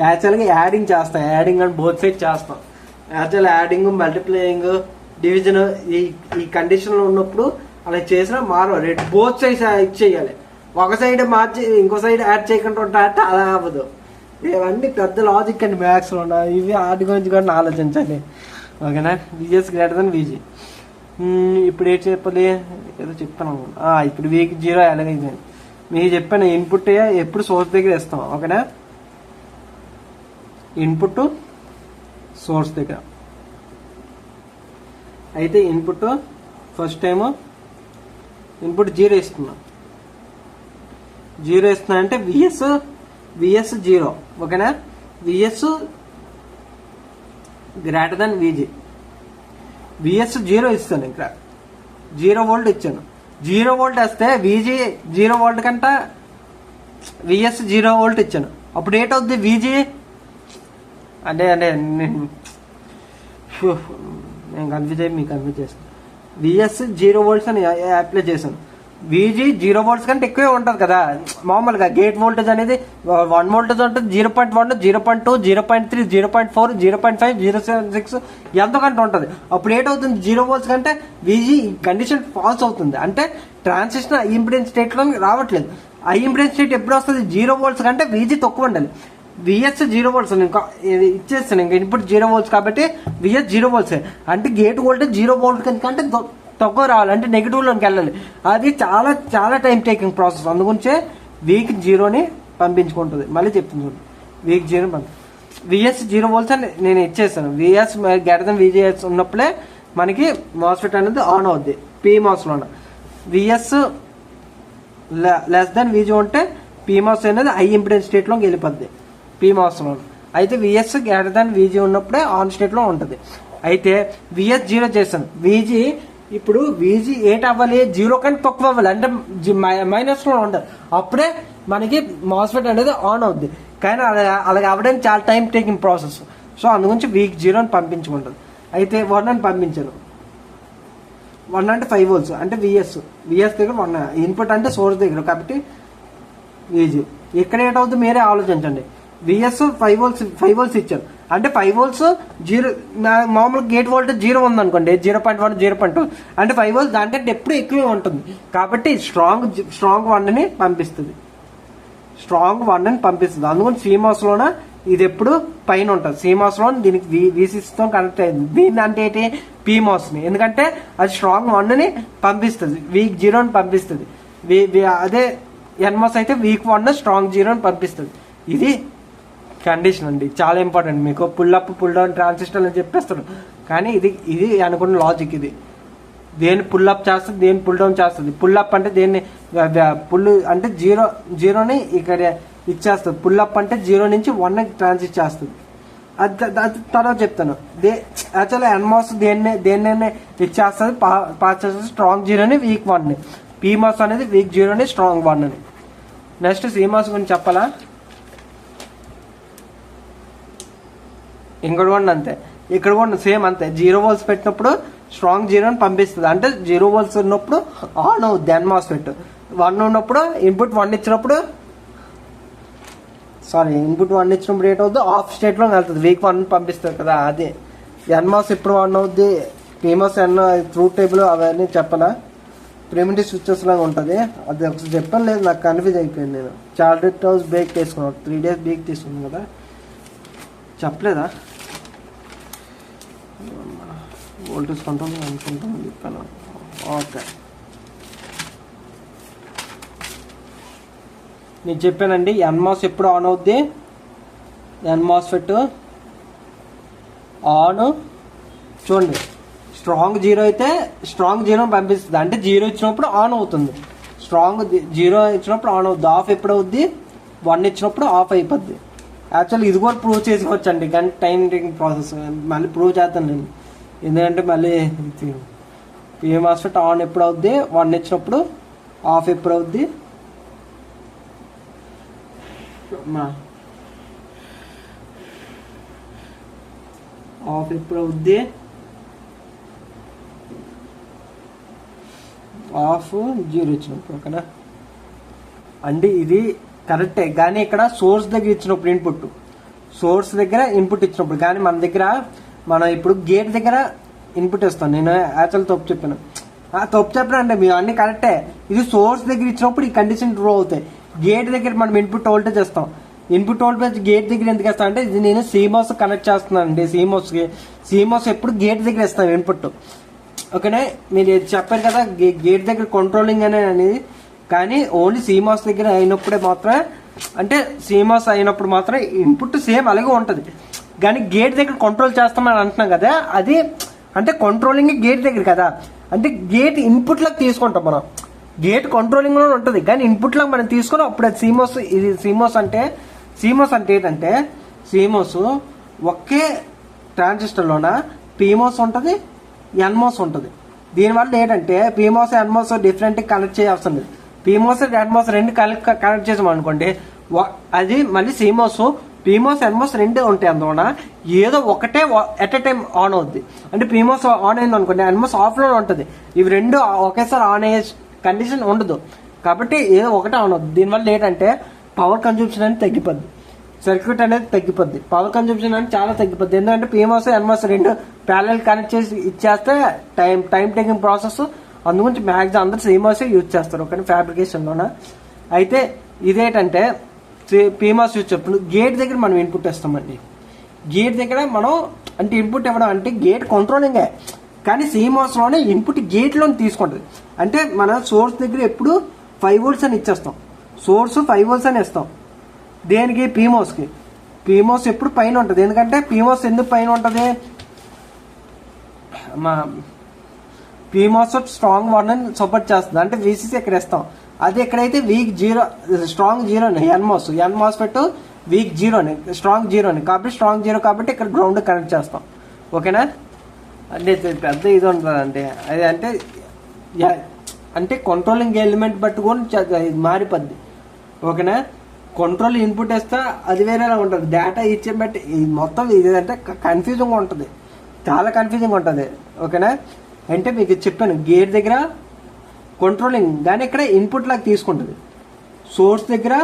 యాక్చువల్గా యాడింగ్ చేస్తాం, యాడింగ్ అని బోత్ సైడ్ చేస్తాం. యాక్చువల్ యాడింగ్ మల్టిప్లయింగ్ డివిజన్ ఈ కండిషన్లో ఉన్నప్పుడు అలా చేసినా మారవు, బోత్ సైడ్స్ ఇచ్చేయాలి. ఒక సైడ్ మార్చి ఇంకో సైడ్ యాడ్ చేయకుండా ఉంటా అంటే అలా అవ్వదు. ఇవన్నీ పెద్ద లాజిక్ అండి మ్యాథ్స్లో ఉన్నాయి, ఇవి వాటి గురించి కూడా ఆలోచించాలి, ఓకేనా? VS greater then VG. ఇప్పుడు ఏం చెప్పాలి, ఏదో చెప్పాను, ఇప్పుడు వీక్ 0 ఎలాగైంది మీకు చెప్పాను. ఇన్పుట్ ఎప్పుడు సోర్స్ దగ్గర ఇస్తాం, ఓకేనా? ఇన్పుట్ సోర్స్ దగ్గర అయితే ఇన్పుట్ ఫస్ట్ టైము ఇన్పుట్ 0 ఇస్తున్నాం. 0 ఇస్తున్నా అంటే VS 0, ఓకేనా? VS greater then VG. VS 0 ఇస్తాను, ఇక్కడ 0 volt ఇచ్చాను. 0 volt వస్తే VG 0 volt కంటే VS 0 volt ఇచ్చాను, అప్పుడు ఏటవుద్ది VG అంటే నేను కన్ఫ్యూజ్ అయ్యి మీకు కన్ఫ్యూజ్ చేస్తాను. విఎస్ 0 volts అని అప్లై చేశాను. VG 0 volts కంటే ఎక్కువే ఉంటుంది కదా. మామూలుగా గేట్ వోల్టేజ్ అనేది 1 voltage ఉంటుంది, 0.1, 0.2, 0.3, 0.4, 0.5, 0.6 ఎంతకంటే ఉంటుంది. అప్పుడు ఏంటవుతుంది, 0 volts కంటే VG కండిషన్ ఫాల్స్ అవుతుంది. అంటే ట్రాన్సిస్టర్ ఇంపిడెన్స్ స్టేట్ లో రావట్లేదు. ఆ ఇంపిడెన్స్ స్టేట్ ఎప్పుడు వస్తుంది, 0 volts కంటే VG తక్కువ ఉండాలి. VS 0 volts ఇంకా ఇచ్చేస్తాను, ఇంకా ఇన్పుట్ 0 volts కాబట్టి VS 0 volts. అంటే గేట్ వోల్టేజ్ 0 volt కంటే తక్కువ రావాలి, అంటే నెగిటివ్లోకి వెళ్ళాలి. అది చాలా చాలా టైం టేకింగ్ ప్రాసెస్. అందుగురించే వీక్ 0ని పంపించుకుంటుంది. మళ్ళీ చెప్తుంది చూడండి, వీక్ 0 VS 0 volts అని నేను ఇచ్చేస్తాను. VS గ్రేటర్ దెన్ VGS ఉన్నప్పుడే మనకి మాస్ఫెట్ అనేది ఆన్ అవుద్ది. PMOSలోన VS లెస్ దెన్ VG ఉంటే PMOS అనేది హై ఇంపిడెన్స్ స్టేట్లోకి వెళ్ళిపోద్ది PMOSలో. అయితే VS గ్రేటర్ దెన్ VG ఉన్నప్పుడే ఆన్ స్టేట్లో ఉంటుంది. అయితే VS 0 చేస్తాను. VG ఇప్పుడు VG ఏట్ అవ్వాలి, 0 కంటే తక్కువ అవ్వాలి, అంటే మైనస్లో ఉండదు. అప్పుడే మనకి మాస్ఫెట్ అనేది ఆన్ అవుద్ది. కానీ అలాగే అవ్వడానికి చాలా టైం టేకింగ్ ప్రాసెస్. సో అందుగురించి వీక్ 0ని పంపించుకుంటుంది. అయితే 1 అని పంపించాను. 1 అంటే 5 volts, అంటే VS దగ్గర 1 ఇన్పుట్ అంటే సోర్స్ దగ్గర కాబట్టి VG. ఇక్కడ ఏంటవుతుంది మీరే ఆలోచించండి. VS 5 volts ఇచ్చారు, అంటే 5 volts 0 మామూలు గేట్ వోల్టేజ్ 0 ఉంది అనుకోండి, 0.1, 0.2 అంటే 5 volts దానికంటే ఎప్పుడు ఎక్కువే ఉంటుంది. కాబట్టి స్ట్రాంగ్ 1ని పంపిస్తుంది. అందుకని CMOSలోన ఇది ఎప్పుడు పైన ఉంటుంది. CMOSలో దీనికి VCCతో కనెక్ట్ అయింది. దీన్ని అంటే ఏంటి, PMOSని, ఎందుకంటే అది స్ట్రాంగ్ 1ని పంపిస్తుంది, వీక్ 0ని పంపిస్తుంది. అదే NMOS అయితే వీక్ 1 స్ట్రాంగ్ 0ని పంపిస్తుంది. ఇది కండిషన్ అండి, చాలా ఇంపార్టెంట్. మీకు pull up pull down transistor అని చెప్పేస్తారు, కానీ ఇది అనుకున్న లాజిక్. ఇది దేన్ని పుల్ అప్ చేస్తుంది, దేన్ని పుల్ డౌన్ చేస్తుంది. పుల్ అప్ అంటే దేన్ని పుల్ అంటే 0ని ఇక్కడ ఇచ్చేస్తుంది. పుల్ అప్ అంటే 0 నుంచి 1 ట్రాన్సిట్ చేస్తుంది. అది తర్వాత చెప్తాను. యాక్చువల్గా NMOS దేన్ని ఇచ్చేస్తుంది, పాస్ చేస్తుంది స్ట్రాంగ్ 0ని వీక్ 1ని. PMOS అనేది వీక్ 0ని స్ట్రాంగ్ 1ని. నెక్స్ట్ CMOS గురించి చెప్పాలా, ఇంకోటి కూడా అంతే, ఇక్కడ కూడా సేమ్ అంతే. 0 volts పెట్టినప్పుడు స్ట్రాంగ్ 0ని పంపిస్తుంది, అంటే 0 volts ఉన్నప్పుడు ఆన్ అవుద్ది NMOS పెట్టి. 1 ఉన్నప్పుడు ఇన్పుట్ 1 ఇచ్చినప్పుడు ఏటవుద్ది, ఆఫ్ స్టేట్లో వెళ్తుంది, వీక్ 1 పంపిస్తుంది కదా. అదే NMOS ఎప్పుడు ఆన్ అవుద్ది, PMOS ట్రూత్ టేబుల్ అవన్నీ చెప్పనా, ప్రిమిటివ్ స్విచెస్ లాగా ఉంటుంది. అది ఒకసారి చెప్పాను, లేదు నాకు కన్ఫ్యూజ్ అయిపోయింది. నేను చార్లెట్ హౌస్ బేక్ తీసుకున్నాను, 3 days బేక్ తీసుకున్నాను కదా, చెప్పలేదా. వోల్టేజ్ కంట్రోల్ అనుకుంటాను చెప్పాను. ఓకే, నేను చెప్పానండి. NMOS ఎప్పుడు ఆన్ అవుద్ది, NMOSFET ఆన్ చూడండి. స్ట్రాంగ్ 0 అయితే స్ట్రాంగ్ 0 పంపిస్తుంది, అంటే 0 ఇచ్చినప్పుడు ఆన్ అవుతుంది. స్ట్రాంగ్ 0 ఇచ్చినప్పుడు ఆన్ అవుద్ది. ఆఫ్ ఎప్పుడు అవుద్ది, 1 ఇచ్చినప్పుడు ఆఫ్ అయిపోద్ది. యాక్చువల్లీ ఇది కూడా ప్రూవ్ చేసుకోవచ్చండి, కానీ టైం టేకింగ్ ప్రాసెస్. మళ్ళీ ప్రూవ్ చేస్తాను నేను, ఎందుకంటే మళ్ళీ PMOSFET ఆన్ ఎప్పుడు అవుద్ది, 1 ఇచ్చినప్పుడు. ఆఫ్ ఎప్పుడు అవుద్ది, ఆఫ్ ఎప్పుడు అవుద్ది, ఆఫ్ 0 ఇచ్చినప్పుడు. ఓకేనా, అంటే ఇది కరెక్టే. కానీ ఇక్కడ సోర్స్ దగ్గర ఇచ్చినప్పుడు ఇన్పుట్ ఇచ్చినప్పుడు కానీ మనం ఇప్పుడు గేట్ దగ్గర ఇన్పుట్ ఇస్తాం. నేను యాక్చువల్ తప్పు చెప్పాను అంటే మేము అన్ని కరెక్టే. ఇది సోర్స్ దగ్గర ఇచ్చినప్పుడు ఈ కండిషన్ ట్రూ అవుతాయి. గేట్ దగ్గర మనం ఇన్పుట్ వోల్టేజ్ ఇస్తాం. ఇన్పుట్ వోల్టేజ్ గేట్ దగ్గర ఎందుకు ఇస్తాం అంటే, ఇది నేను CMOS కనెక్ట్ చేస్తున్నాను అండి. CMOS ఎప్పుడు గేట్ దగ్గర ఇస్తాం ఇన్పుట్. ఓకేనా, మీరు చెప్పారు కదా గేట్ దగ్గర కంట్రోలింగ్ అనేది, కానీ ఓన్లీ CMOS దగ్గర అయినప్పుడే మాత్రమే, అంటే CMOS అయినప్పుడు మాత్రం ఇన్పుట్ సేమ్ అలాగే ఉంటుంది. కానీ గేట్ దగ్గర కంట్రోల్ చేస్తామని అంటున్నాం కదా, అది అంటే కంట్రోలింగ్ గేట్ దగ్గర కదా, అంటే గేట్ ఇన్పుట్లకు తీసుకుంటాం మనం. గేట్ కంట్రోలింగ్లో ఉంటుంది, కానీ ఇన్పుట్లకు మనం తీసుకుని అప్పుడు అది CMOS. ఇది CMOS అంటే ఏంటంటే, CMOS ఒకే ట్రాన్సిస్టర్లోన PMOS ఉంటుంది, NMOS ఉంటుంది. దీనివల్ల ఏంటంటే PMOS NMOS డిఫరెంట్ కనెక్ట్ చేయాల్సి ఉంటుంది. PMOS NMOS రెండు కనెక్ట్ చేసాం అనుకోండి, అది మళ్ళీ CMOS పీమోస్ ఎన్మోస్ రెండే ఉంటాయి అందువల్ల ఏదో ఒకటే ఎట్ ఎ టైం ఆన్ అవుద్ది. అంటే పీమోస్ ఆన్ అయింది అనుకోండి, ఎన్మోస్ ఆఫ్లో ఉంటుంది. ఇవి రెండు ఒకేసారి ఆన్ అయ్యే కండిషన్ ఉండదు, కాబట్టి ఏదో ఒకటే ఆన్ అవుద్ది. దీనివల్ల ఏంటంటే పవర్ కన్జంప్షన్ అనేది తగ్గిపోద్ది, సర్క్యూట్ అనేది తగ్గిపోద్ది, పవర్ కన్జంప్షన్ అనేది చాలా తగ్గిపోద్ది. ఎందుకంటే పీమోస్ ఎన్మోస్ రెండు ప్యారలల్ కనెక్ట్ చేసి ఇచ్చేస్తే టైం టేకింగ్ ప్రాసెస్. అందుగురించి మ్యాక్సిమం అందరూ సీమోసే యూజ్ చేస్తారు ఓకే ఫ్యాబ్రికేషన్లోన. అయితే ఇదేంటంటే పీమోస్ యూజ్ చెప్పిన గేట్ దగ్గర మనం ఇన్పుట్ ఇస్తామండి. గేట్ దగ్గర మనం అంటే ఇన్పుట్ ఇవ్వడం అంటే గేట్ కంట్రోలింగే, కానీ సీమోస్లోనే ఇన్పుట్ గేట్లో తీసుకుంటుంది. అంటే మన సోర్స్ దగ్గర ఎప్పుడు 5 volts అని ఇచ్చేస్తాం, సోర్స్ 5 volts అని ఇస్తాం. దేనికి? పీమోస్కి. పీమోస్ ఎప్పుడు పైన ఉంటుంది. ఎందుకంటే పీమోస్ ఎందుకు పైన ఉంటుంది? మా పీమోస్ స్ట్రాంగ్ 1 అని సపోర్ట్ చేస్తుంది, అంటే వీసీసీ ఇక్కడ ఇస్తాం. అది ఎక్కడైతే వీక్ 0 స్ట్రాంగ్ 0ని ఎన్మోస్ పెట్టు వీక్ 0ని స్ట్రాంగ్ 0ని, కాబట్టి స్ట్రాంగ్ 0 కాబట్టి ఇక్కడ గ్రౌండ్ కనెక్ట్ చేస్తాం ఓకేనా. అంటే పెద్ద ఇది ఉంటుందండి అది. అంటే కంట్రోలింగ్ ఎలిమెంట్ పట్టుకొని మారిపోద్ది ఓకేనా. కంట్రోల్ ఇన్పుట్ ఇస్తే అది వేరేలా ఉంటుంది, డేటా ఇచ్చే బట్టి మొత్తం ఇది అంటే కన్ఫ్యూజింగ్ ఉంటుంది, చాలా కన్ఫ్యూజింగ్ ఉంటుంది ఓకేనా. అంటే మీకు చెప్పాను గేట్ దగ్గర కంట్రోలింగ్, కానీ ఇక్కడ ఇన్పుట్ లాగా తీసుకుంటుంది. సోర్స్ దగ్గర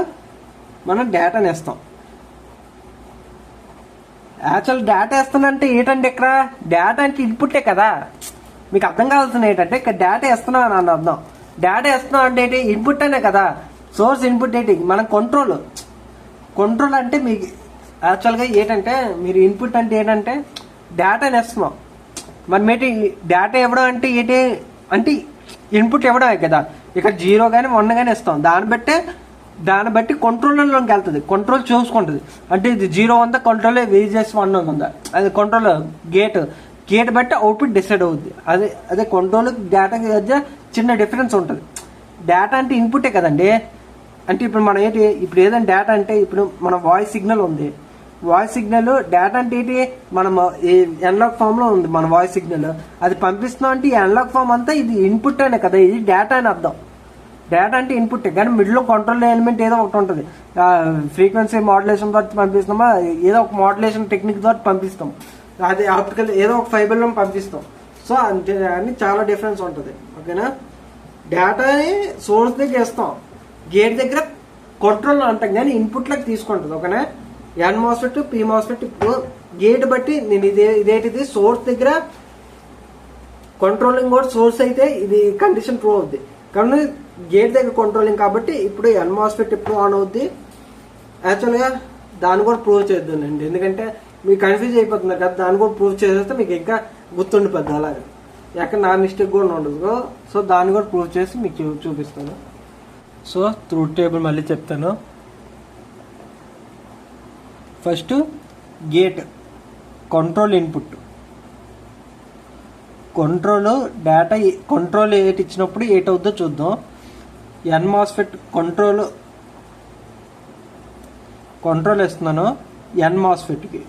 మనం డేటాని ఇస్తాం. యాక్చువల్ డేటా ఇస్తానంటే ఏంటంటే ఇక్కడ డేటా అంటే ఇన్పుట్టే కదా. మీకు అర్థం కావాల్సిన ఏంటంటే ఇక్కడ డేటా ఇస్తున్నాం అని అర్థం. డేటా ఇస్తున్నాం అంటే ఏంటి? ఇన్పుట్ అనే కదా. సోర్స్ ఇన్పుట్ ఏంటి? మనం కంట్రోల్ అంటే మీకు యాక్చువల్గా ఏంటంటే మీరు ఇన్పుట్ అంటే ఏంటంటే డేటాని ఇస్తున్నాం. మనం ఏంటి డేటా ఇవ్వడం అంటే ఏంటి అంటే ఇన్పుట్ ఇవ్వడమే కదా. ఇక్కడ 0 కానీ 1 కానీ ఇస్తాం, దాన్ని బట్టి కంట్రోలర్లోకి వెళ్తుంది, కంట్రోల్ చూసుకుంటుంది. అంటే ఇది 0 ఉందా కంట్రోల్, VGS 1 ఉందా అది కంట్రోల్. గేట్ బట్టి అవుట్పుట్ డిసైడ్ అవుద్ది. అదే కంట్రోల్ డేటాకి మధ్య చిన్న డిఫరెన్స్ ఉంటుంది. డేటా అంటే ఇన్పుటే కదండి. అంటే ఇప్పుడు మనం ఏంటి ఇప్పుడు ఏదైనా డేటా అంటే ఇప్పుడు మన వాయిస్ సిగ్నల్ ఉంది, వాయిస్ సిగ్నల్ డేటా అంటే ఏంటి మనం ఎన్లాగ్ ఫామ్ లో ఉంది మన వాయిస్ సిగ్నల్, అది పంపిస్తున్నాం అంటే ఈ ఎన్లాగ్ ఫామ్ అంతా ఇది ఇన్పుట్ అనే కదా, ఇది డేటా అని అర్థం. డేటా అంటే ఇన్పుట్, కానీ మిడిల్లో కంట్రోల్ ఎలిమెంట్ ఏదో ఒకటి ఉంటుంది. ఫ్రీక్వెన్సీ మాడ్యులేషన్ ద్వారా పంపిస్తామా, ఏదో ఒక మాడ్యులేషన్ టెక్నిక్ ద్వారా పంపిస్తాం, అది ఆప్టికల్ ఏదో ఒక ఫైబర్లో పంపిస్తాం. సో అంతే అన్ని చాలా డిఫరెన్స్ ఉంటుంది ఓకేనా. డేటాని సోర్స్ దగ్గర ఇస్తాం, గేట్ దగ్గర కంట్రోల్ అంటాం, కానీ ఇన్పుట్లకు తీసుకుంటుంది ఓకేనా. ఎన్ మోస్ఫెట్ పీ మోస్ఫెట్ ఇప్పుడు గేట్ బట్టి నేను ఇదేంటిది సోర్స్ దగ్గర కంట్రోలింగ్ కూడా సోర్స్ అయితే ఇది కండిషన్ ప్రూవ్ అవుద్ది, కానీ గేట్ దగ్గర కంట్రోలింగ్ కాబట్టి ఇప్పుడు ఎన్ మోస్ఫెట్ ఎప్పుడు ఆన్ అవుద్ది. యాక్చువల్గా దాన్ని కూడా ప్రూవ్ చేద్దానండి, ఎందుకంటే మీకు కన్ఫ్యూజ్ అయిపోతున్నారు కదా. దాన్ని కూడా ప్రూవ్ చేసేస్తే మీకు ఇంకా గుర్తుండిపోద్ది, అలాగే ఎక్కడ నా మిస్టేక్ కూడా ఉండదు. సో దాన్ని కూడా ప్రూవ్ చేసి మీకు చూపిస్తాను. సో ట్రూత్ టేబుల్ మళ్ళీ చెప్తాను. First gate control input, control data control ఏటి ఇచ్చినప్పుడు ఏటవుద్దో చూద్దాం. ఎన్ మాస్ఫెట్ కంట్రోల్ ఇస్తున్నాను ఎన్ మాస్ఫెట్కి,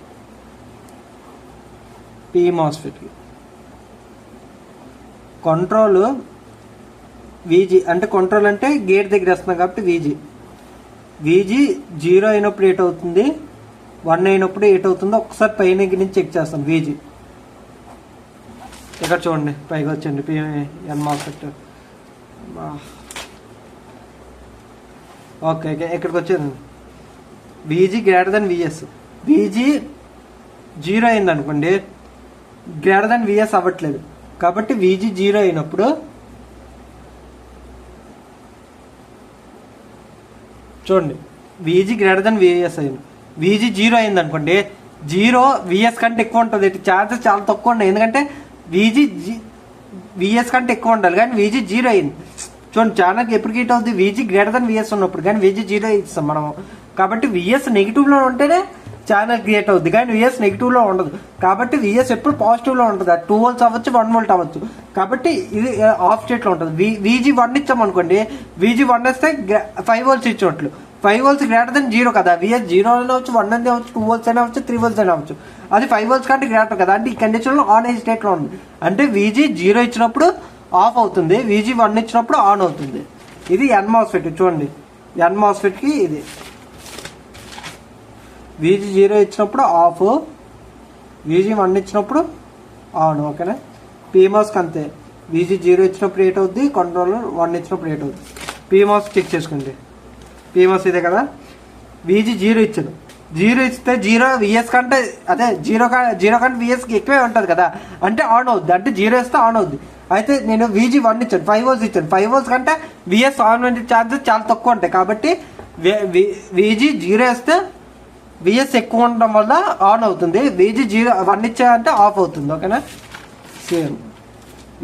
పీ మాస్ఫెట్కి. కంట్రోల్ వీజీ అంటే కంట్రోల్ అంటే గేట్ దగ్గర వస్తున్నాం కాబట్టి వీజీ 0 అయినప్పుడు ఏటవుతుంది, 1 అయినప్పుడు ఏటవుతుందో ఒకసారి పైన నుంచి చెక్ చేస్తాను. వీజీ ఇక్కడ చూడండి పైగా వచ్చండి ఎన్ మాస్ఫెట్. ఓకే ఇక్కడికి వచ్చేది VG greater than VS. VG 0 అయింది అనుకోండి, గ్రేటర్ దెన్ విఎస్ అవ్వట్లేదు, కాబట్టి వీజీ 0 అయినప్పుడు చూడండి వీజీ గ్రేటర్ దెన్ విఎస్ అయింది. వీజీ 0 అయింది అనుకోండి, 0 విఎస్ కంటే ఎక్కువ ఉంటుంది, ఛార్జెస్ చాలా తక్కువ ఉన్నాయి, ఎందుకంటే వీజీ విఎస్ కంటే ఎక్కువ ఉండాలి, కానీ వీజీ 0 అయింది. చూడండి ఛానల్కి ఎప్పుడు హీట్ అవుతుంది, వీజీ గ్రేటర్ దెన్ విఎస్ ఉన్నప్పుడు, కానీ వీజీ 0 ఇస్తాం మనము. కాబట్టి విఎస్ నెగిటివ్లో ఉంటేనే ఛానల్ క్రియేట్ అవుద్ది, కానీ విఎస్ నెగిటివ్లో ఉండదు. కాబట్టి విఎస్ ఎప్పుడు పాజిటివ్లో ఉంటుంది, 2 volts అవ్వచ్చు 1 volt అవ్వచ్చు. కాబట్టి ఇది ఆఫ్ స్టేట్లో ఉంటుంది. వీజీ 1 ఇచ్చామనుకోండి, వీజీ 1 ఇస్తే 5 volts ఇచ్చినట్లు. 5 volts గ్రేటర్ దెన్ 0 కదా, విఎస్ 0 అయినా అవచ్చు, 1 అయినా అవచ్చు, 2 volts అయినా అవచ్చు, 3 volts అయినా అవచ్చు. అది 5 volts కంటే గ్రేటర్ కదా, అంటే ఈ కండిషన్లో ఆన్ అయ్యే స్టేట్లో ఉంది. అంటే వీజీ 0 ఇచ్చినప్పుడు ఆఫ్ అవుతుంది, వీజీ 1 ఇచ్చినప్పుడు ఆన్ అవుతుంది. ఇది ఎన్ మాస్ఫెట్. చూడండి ఎన్ మాస్ఫెట్కి ఇది VG 0 ఇచ్చినప్పుడు ఆఫ్, VG 1 ఇచ్చినప్పుడు ఆన్. ఓకేనా. PMOSకి అంతే, VG 0 ఇచ్చినప్పుడు ఏట్ అవుద్ది, కంట్రోలర్ 1 ఇచ్చినప్పుడు ఏట్ అవుద్ది. PMOS చెక్ చేసుకోండి. PMOS ఇదే కదా. VG 0 ఇచ్చాడు, 0 ఇస్తే 0 VS కంటే అదే 0 కంటే VSకి ఎక్కువే ఉంటుంది కదా, అంటే ఆన్ అవుద్ది. అంటే 0 ఇస్తే ఆన్ అవుద్ది. అయితే నేను VG 1 ఇచ్చాను, 5 volts ఇచ్చాను. 5 volts కంటే VS ఆన్ అయ్యే ఛాన్సెస్ చాలా తక్కువ ఉంటాయి. కాబట్టి VG 0 ఇస్తే VS ఎక్కువ ఉండడం వల్ల ఆన్ అవుతుంది. VG 1 ఇచ్చాయంటే ఆఫ్ అవుతుంది. ఓకేనా. సేమ్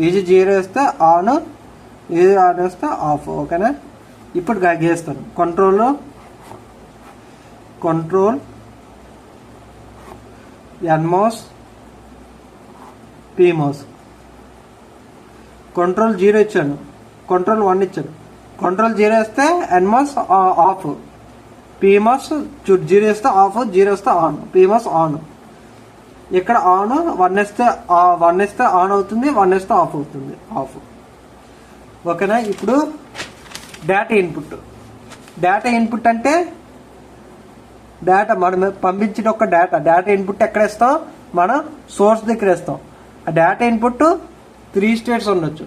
VG 0 ఇస్తే ఆన్, VG ఆన్ ఇస్తే ఆఫ్. ఓకేనా. ఇప్పుడు గీస్తాను. Control NMOS PMOS. కంట్రోల్ 0 ఇచ్చాను, కంట్రోల్ 1 ఇచ్చాను. కంట్రోల్ 0 ఇస్తే NMOS ఆఫ్, PMOS 0 ఇస్తే ఆఫ్, 0 ఇస్తే ఆన్. PMOS on. ఇక్కడ ఆన్ 1 ఇస్తే ఆన్ అవుతుంది, 1 ఇస్తే ఆఫ్ అవుతుంది, ఆఫ్. ఓకేనా. ఇప్పుడు డేటా ఇన్పుట్ అంటే డేటా మనం పంపించిన ఒక డేటా ఇన్పుట్ ఎక్కడ ఇస్తాం, మనం సోర్స్ దగ్గర ఇస్తాం. ఆ డేటా ఇన్పుట్ 3 స్టేట్స్ ఉండొచ్చు.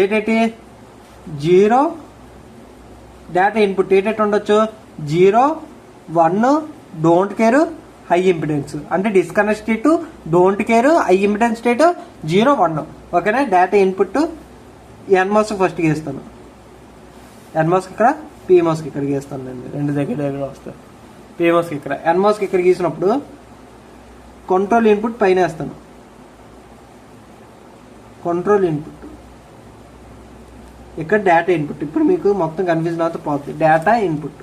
ఏటేటి 0 డేటా ఇన్పుట్ ఏటేటి ఉండొచ్చు, 0, 1, డోంట్ కేర్, హై ఇంపిడెన్స్. అంటే disconnect state, don't care, high impedance state, 0, 1. ఓకేనా. డేటా ఇన్పుట్ NMOS ఫస్ట్ గీస్తాను, NMOSకి ఇక్కడ, PMOSకి ఇక్కడ గీస్తాను. నేను 2 దగ్గర వస్తాను. PMOSకి ఇక్కడ, NMOSకి ఇక్కడ గీసినప్పుడు కంట్రోల్ ఇన్పుట్ పైన వేస్తాను. కంట్రోల్ ఇన్పుట్ ఇక్కడ డేటా ఇన్పుట్. ఇప్పుడు మీకు మొత్తం కన్ఫ్యూజన్ అవుతూ పోతుంది. డేటా ఇన్పుట్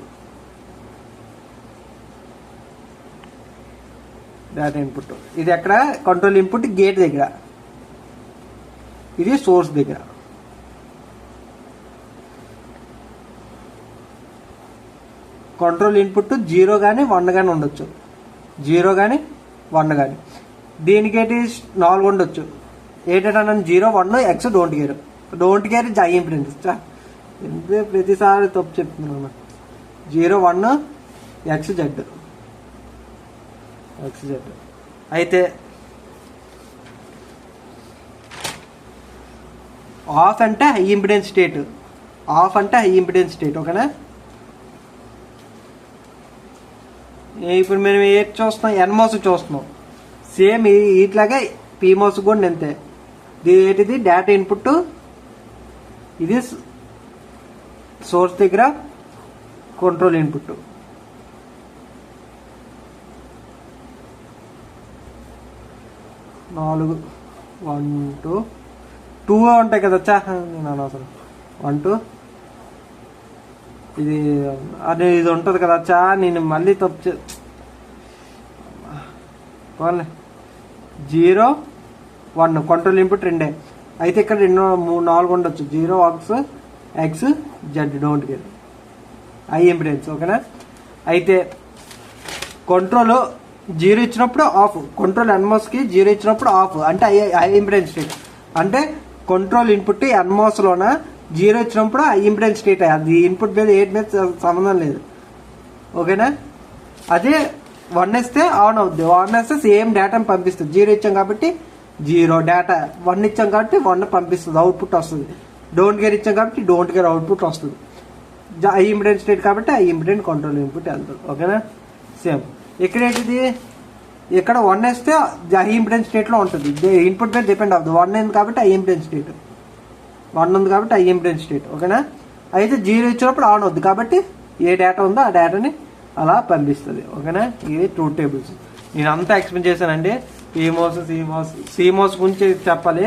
ఇది ఎక్కడ, కంట్రోల్ ఇన్పుట్ గేట్ దగ్గర, ఇది సోర్స్ దగ్గర. కంట్రోల్ ఇన్పుట్ 0 కానీ 1 కానీ ఉండొచ్చు, 0 కానీ 1 కానీ. దీనికి ఏంటి 4 ఉండొచ్చు. ఏంటంటే 0, 1, X, don't care high impedance. ప్రతిసారి తప్పు చెప్తున్నాను. 0, 1, XZ. అయితే ఆఫ్ అంటే హై ఇంపిడెన్స్ స్టేట్, ఓకేనా. ఇప్పుడు మేము ఏది చూస్తున్నాం, NMOS చూస్తున్నాం. సేమ్ ఇట్లాగే PMOS కూడా అంతే. ఏంటిది డేటా ఇన్పుట్, ఇది సోర్స్ దగ్గర కంట్రోల్ ఇన్పుట్. నాలుగు 1, 2 ఉంటాయి కదా. నేను అనవసరం 1, 2 ఇది ఉంటుంది కదా. నేను మళ్ళీ తప్పు 0, 1 కంట్రోల్ ఇన్పుట్ 2. అయితే ఇక్కడ 4 ఉండొచ్చు. 0, X, Z, don't care, high impedance. ఓకేనా. అయితే కంట్రోల్ 0 ఇచ్చినప్పుడు ఆఫ్, కంట్రోల్ NMOSకి 0 ఇచ్చినప్పుడు ఆఫ్, అంటే హై ఇంపిడెన్స్ స్టేట్. అంటే కంట్రోల్ ఇన్పుట్ NMOSలోన 0 ఇచ్చినప్పుడు హై ఇంపిడెన్స్ స్టేట్. అది ఇన్పుట్ మీద సంబంధం లేదు. ఓకేనా. అదే 1 ఇస్తే ఆన్ అవుద్ది, 1 ఇస్తే సేమ్ డేటాను పంపిస్తుంది. 0 ఇచ్చాం కాబట్టి 0 డేటా, 1 ఇచ్చాం కాబట్టి 1 పంపిస్తుంది, అవుట్పుట్ వస్తుంది. డోంట్ కేర్ ఇచ్చాం కాబట్టి డోంట్ కేర్ అవుట్పుట్ వస్తుంది. హై ఇంపిడెన్స్ స్టేట్ కాబట్టి హై ఇంపిడెన్స్ కంట్రోల్ ఇన్పుట్ వెళ్తుంది. ఓకేనా. సేమ్ ఇక్కడ ఏంటిది, ఇక్కడ 1 వేస్తే హై ఇంపిడెన్స్ స్టేట్లో ఉంటుంది. ఇన్పుట్ మీద డిపెండ్ అవుతుంది. 1 ఉంది కాబట్టి హై ఇంపిడెన్స్ స్టేట్, 1 ఉంది కాబట్టి హై ఇంపిడెన్స్ స్టేట్. ఓకేనా. అయితే 0 ఇచ్చినప్పుడు ఆన్ అవుద్ది కాబట్టి ఏ డేటా ఉందో ఆ డేటాని అలా పంపిస్తుంది. ఓకేనా. ఇది 2 టేబుల్స్. నేను అంతా ఎక్స్ప్లెయిన్ చేశానండి. CMOS గురించి చెప్పాలి,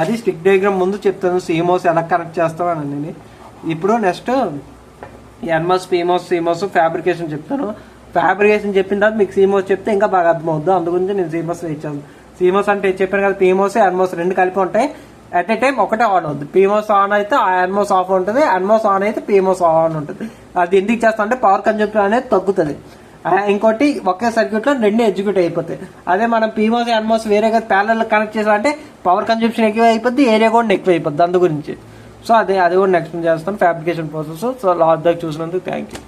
అది స్టిక్ డయాగ్రామ్ ముందు చెప్తాను. CMOS ఎలా కనెక్ట్ చేస్తామని. ఇప్పుడు next NMOS, PMOS, CMOS fabrication చెప్తాను. ఫ్యాబ్రికేషన్ చెప్పిన తర్వాత మీకు CMOS చెప్తే ఇంకా బాగా అర్థమవుద్దు. అందుగురించి నేను CMOS ఇచ్చాను. CMOS అంటే చెప్పాను కదా, PMOS, NMOS 2 కలిపి ఉంటాయి. అట్ ఏ టైం ఒకటే ఆన్ అవుతుంది. PMOS ఆన్ అయితే NMOS ఆఫ్ ఉంటుంది, NMOS ఆన్ అయితే PMOS ఆన్ ఉంటుంది. అది ఎందుకు చేస్తా అంటే పవర్ కన్జంప్షన్ అనేది తగ్గుతుంది. ఇంకోటి ఒకే సర్క్యూట్ లో 2 ఎగ్జిక్యూట్ అయిపోతాయి. అదే మనం PMOS, NMOS వేరేగా ప్యారలల్ కనెక్ట్ చేసామంటే పవర్ కన్జంప్షన్ ఎక్కువ అయిపోద్ది, ఏరియా కూడా ఎక్కువ అయిపోద్ది. అందు గురించి సో అది కూడా నెక్స్ట్ చేస్తాను ఫ్యాబ్రికేషన్ ప్రాసెస్. సో లాస్ట్ దాకా చూసినందుకు థ్యాంక్ యూ.